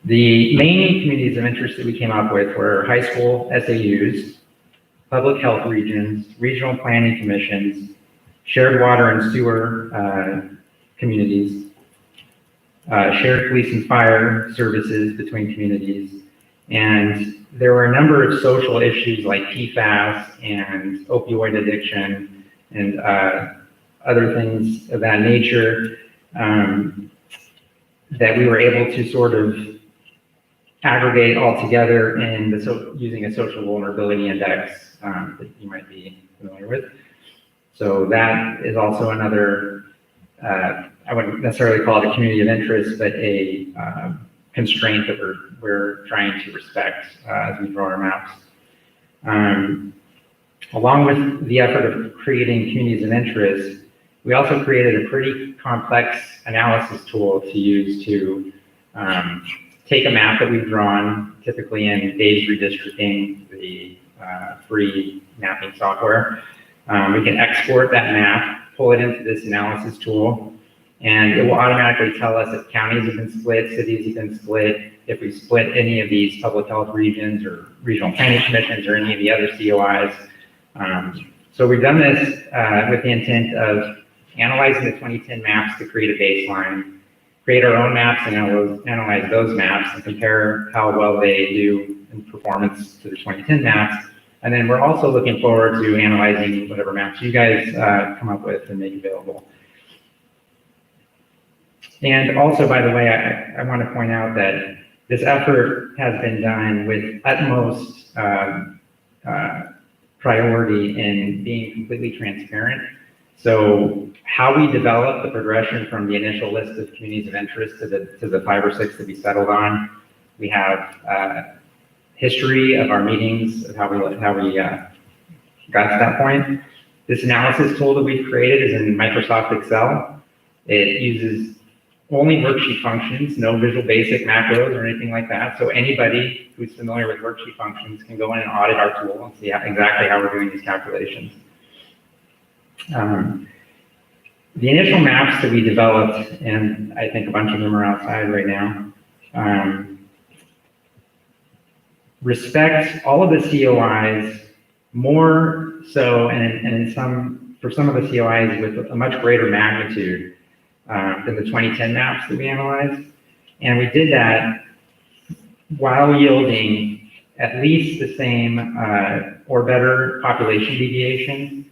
The main communities of interest that we came up with were high school SAUs, public health regions, regional planning commissions, shared water and sewer communities, shared police and fire services between communities, and there were a number of social issues like PFAS and opioid addiction and other things of that nature that we were able to sort of aggregate all together in using a social vulnerability index that you might be familiar with. So that is also another, I wouldn't necessarily call it a community of interest, but a constraint that we're trying to respect as we draw our maps. Along with the effort of creating communities of interest, we also created a pretty complex analysis tool to use to take a map that we've drawn, typically in Dave's Redistricting, the free mapping software. We can export that map, pull it into this analysis tool, and it will automatically tell us if counties have been split, cities have been split, if we split any of these public health regions or regional planning commissions or any of the other COIs. So we've done this with the intent of analyzing the 2010 maps to create a baseline, create our own maps and analyze those maps and compare how well they do in performance to the 2010 maps. And then we're also looking forward to analyzing whatever maps you guys come up with and make available. And also, by the way, I want to point out that this effort has been done with utmost priority in being completely transparent. So how we develop the progression from the initial list of communities of interest to the 5 or 6 that we settled on, we have history of our meetings, of how we got to that point. This analysis tool that we've created is in Microsoft Excel. It uses only worksheet functions, no Visual Basic macros or anything like that. So anybody who's familiar with worksheet functions can go in and audit our tool and see exactly how we're doing these calculations. The initial maps that we developed, and I think a bunch of them are outside right now, respect all of the COIs more so, and for some of the COIs with a much greater magnitude than the 2010 maps that we analyzed. And we did that while yielding at least the same or better population deviation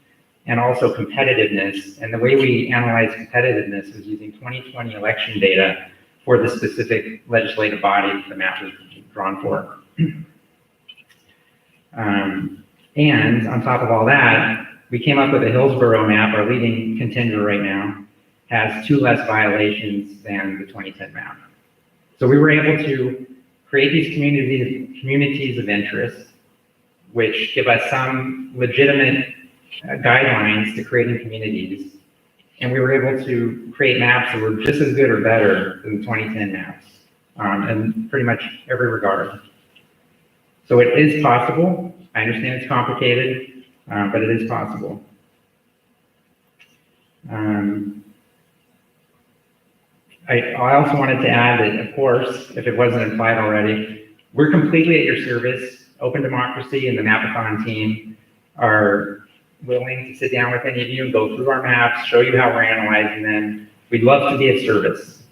and also competitiveness. And the way we analyze competitiveness is using 2020 election data for the specific legislative body that the map was drawn for. And on top of all that, we came up with a Hillsborough map, our leading contender right now, has 2 less violations than the 2010 map. So we were able to create these communities of interest, which give us some legitimate guidelines to creating communities. And we were able to create maps that were just as good or better than the 2010 maps in pretty much every regard. So it is possible. I understand it's complicated, but it is possible. I also wanted to add that, of course, if it wasn't implied already, we're completely at your service. Open Democracy and the Mapathon team are willing to sit down with any of you and go through our maps, show you how we're analyzing them. We'd love to be of service.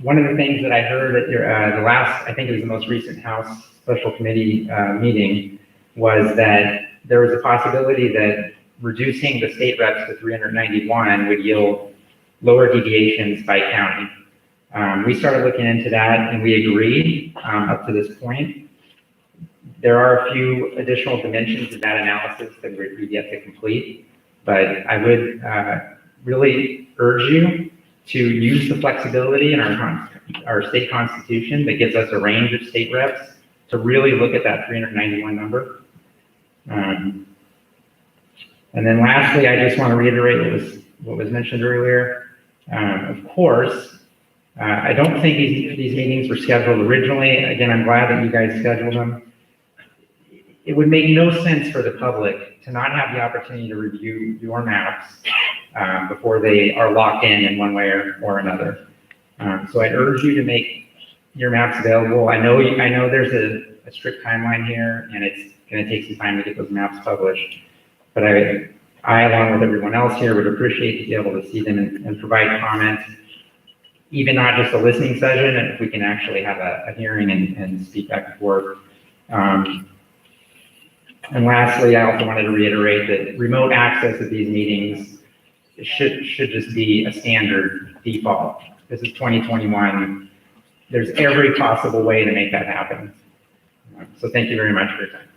One of the things that I heard at I think it was the most recent House Special Committee meeting, was that there was a possibility that reducing the state reps to 391 would yield lower deviations by county. We started looking into that and we agreed up to this point. There are a few additional dimensions of that analysis that we've yet to complete, but I would really urge you to use the flexibility in our state constitution that gives us a range of state reps to really look at that 391 number. And then lastly, I just want to reiterate what was mentioned earlier. Of course, I don't think these meetings were scheduled originally. Again, I'm glad that you guys scheduled them. It would make no sense for the public to not have the opportunity to review your maps before they are locked in one way or another. So I'd urge you to make your maps available. I know there's a strict timeline here, and it's going to take some time to get those maps published. But I, along with everyone else here, would appreciate to be able to see them and provide comments, even not just a listening session, and if we can actually have a hearing and speak back and forth. And lastly, I also wanted to reiterate that remote access at these meetings should just be a standard default. This is 2021. There's every possible way to make that happen. So thank you very much for your time.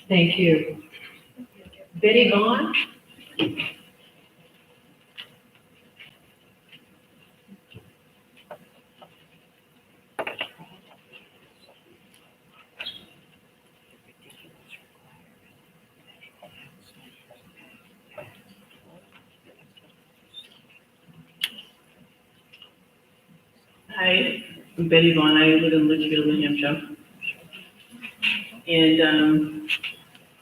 Thank you. Betty Vaughn? Hi, I'm Betty Vaughn. I live in Litchfield, New Hampshire. And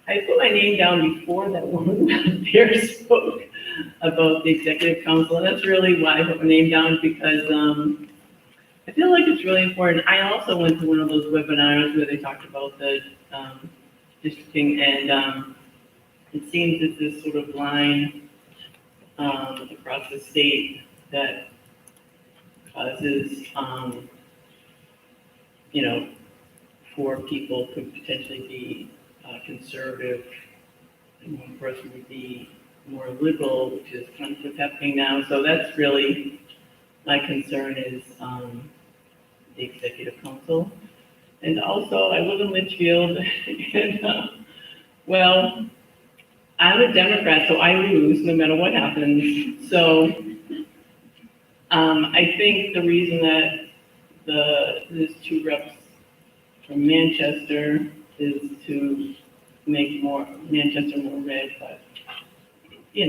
I put my name down before that woman there spoke about the executive council. And that's really why I put my name down, because I feel like it's really important. I also went to one of those webinars where they talked about the districting, and it seems that this sort of line across the state that causes, four people could potentially be conservative, and one person would be more liberal, which is kind of what's happening now. So that's really my concern, is the executive council. And also, I live in Litchfield, and well, I'm a Democrat, so I lose no matter what happens. So I think the reason that there's two reps from Manchester is to make Manchester more red, but, I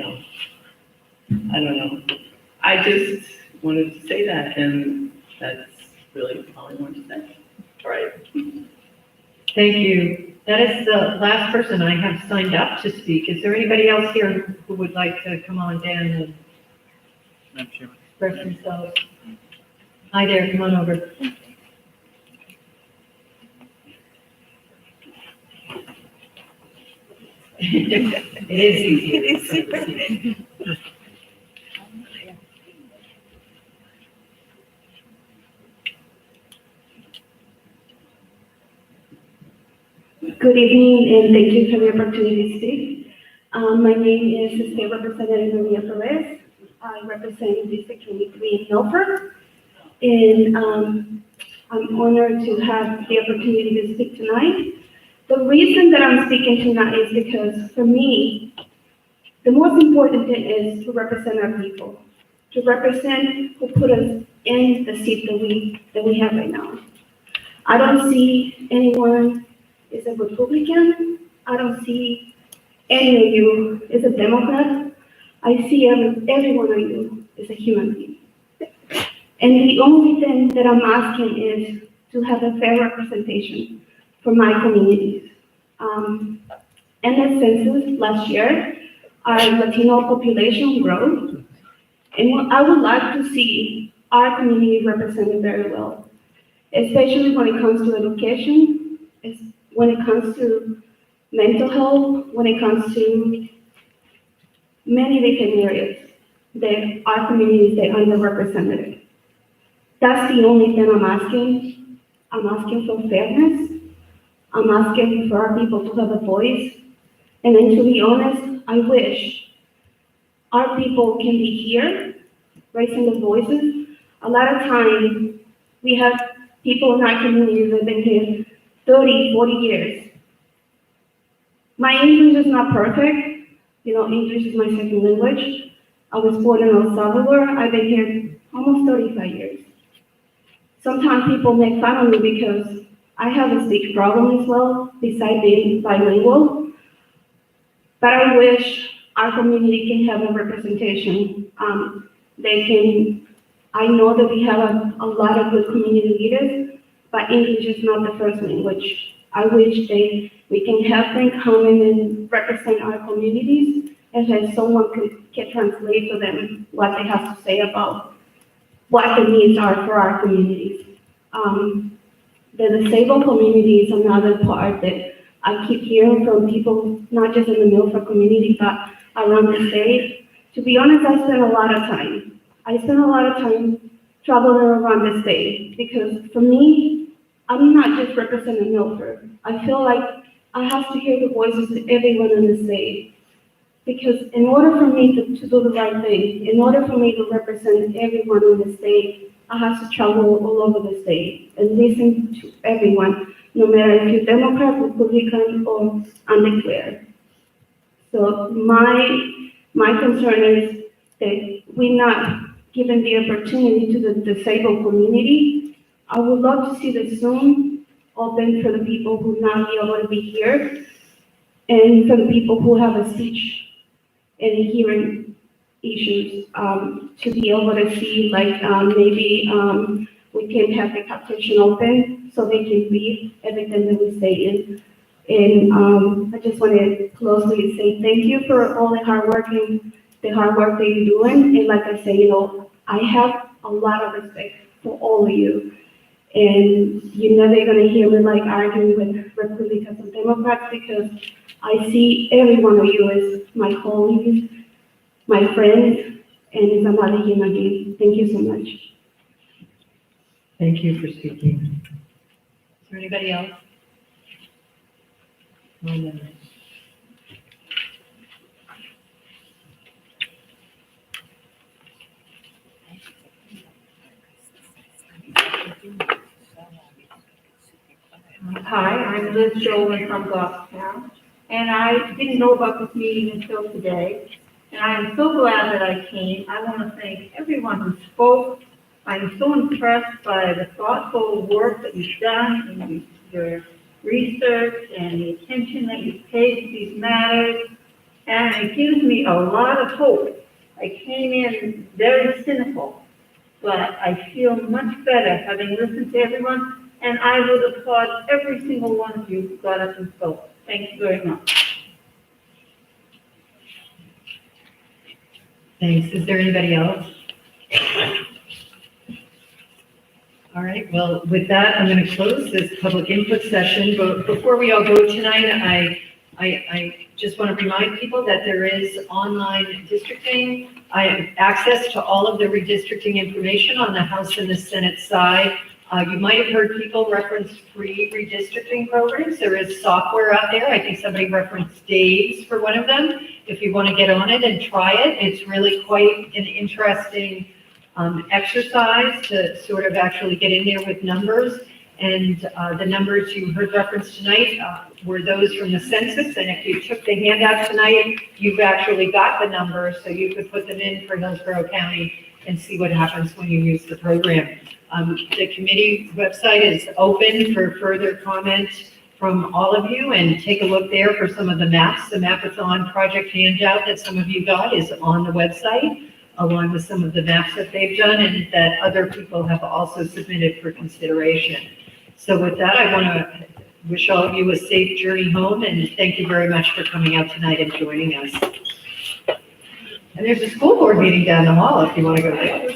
don't know. I just wanted to say that, and that's really all I wanted to say. All right. Thank you. That is the last person I have signed up to speak. Is there anybody else here who would like to come on down and express themselves? Hi there, come on over. It is easy. It is super. Good evening, and thank you for the opportunity to speak. My name is State Representative Melanie Levesque. I represent District 23 in Milford, and I'm honored to have the opportunity to speak tonight. The reason that I'm speaking tonight is because, for me, the most important thing is to represent our people, to represent who put us in the seat that we have right now. I don't see anyone is a Republican. I don't see any of you is a Democrat. I see every one of you is a human being. And the only thing that I'm asking is to have a fair representation for my communities. In the census last year, our Latino population grew, and I would like to see our community represented very well, especially when it comes to education, when it comes to mental health, when it comes to many different areas that our communities are underrepresented. That's the only thing I'm asking. I'm asking for fairness. I'm asking for our people to have a voice. And then to be honest, I wish our people can be here, raising their voices. A lot of time, we have people in our community that have been here 30, 40 years. My English is not perfect. You know, English is my second language. I was born in El Salvador. I've been here almost 35 years. Sometimes people make fun of me because I have a speech problem as well, besides being bilingual. But I wish our community can have a representation. I know that we have a lot of good community leaders, but English is not the first language. I wish we can have them come in and represent our communities, and that someone can translate for them what they have to say about what the needs are for our communities. The disabled community is another part that I keep hearing from people, not just in the Milford community, but around the state. To be honest, I spend a lot of time traveling around the state, because for me, I'm not just representing Milford. I feel like I have to hear the voices of everyone in the state. Because in order for me to do the right thing, in order for me to represent everyone in the state, I have to travel all over the state and listen to everyone, no matter if you're Democrat, Republican, or undeclared. So my concern is that we're not given the opportunity to the disabled community. I would love to see the Zoom open for the people who not be able to be here, and for the people who have a speech and hearing issues, to be able to see, like, maybe we can have the caption open so they can read everything that we say. And I just want to closely say thank you for all the hard work that you're doing. And like I say, you know, I have a lot of respect for all of you. And you're never going to hear me like arguing with Republicans and Democrats, because I see every one of you as my colleagues, my friends, and as another human being. Thank you so much. Thank you for speaking. Is there anybody else? No. Hi, I'm Liz Jolin from Goffstown, and I didn't know about this meeting until today, and I am so glad that I came. I want to thank everyone who spoke. I'm so impressed by the thoughtful work that you've done and your research and the attention that you've paid to these matters, and it gives me a lot of hope. I came in very cynical, but I feel much better having listened to everyone. And I would applaud every single one of you who got up and spoke. Thank you very much. Thanks. Is there anybody else? All right, well, with that, I'm going to close this public input session. But before we all go tonight, I just want to remind people that there is online districting. I have access to all of the redistricting information on the House and the Senate side. You might have heard people reference free redistricting programs. There is software out there. I think somebody referenced Dave's for one of them. If you want to get on it and try it, it's really quite an interesting exercise to sort of actually get in there with numbers. And the numbers you heard referenced tonight were those from the census. And if you took the handout tonight, you've actually got the numbers, so you could put them in for Hillsborough County and see what happens when you use the program. The committee website is open for further comment from all of you, and take a look there for some of the maps. The Mapathon project handout that some of you got is on the website, along with some of the maps that they've done and that other people have also submitted for consideration. So with that, I want to wish all of you a safe journey home, and thank you very much for coming out tonight and joining us. And there's a school board meeting down the hall if you want to go there.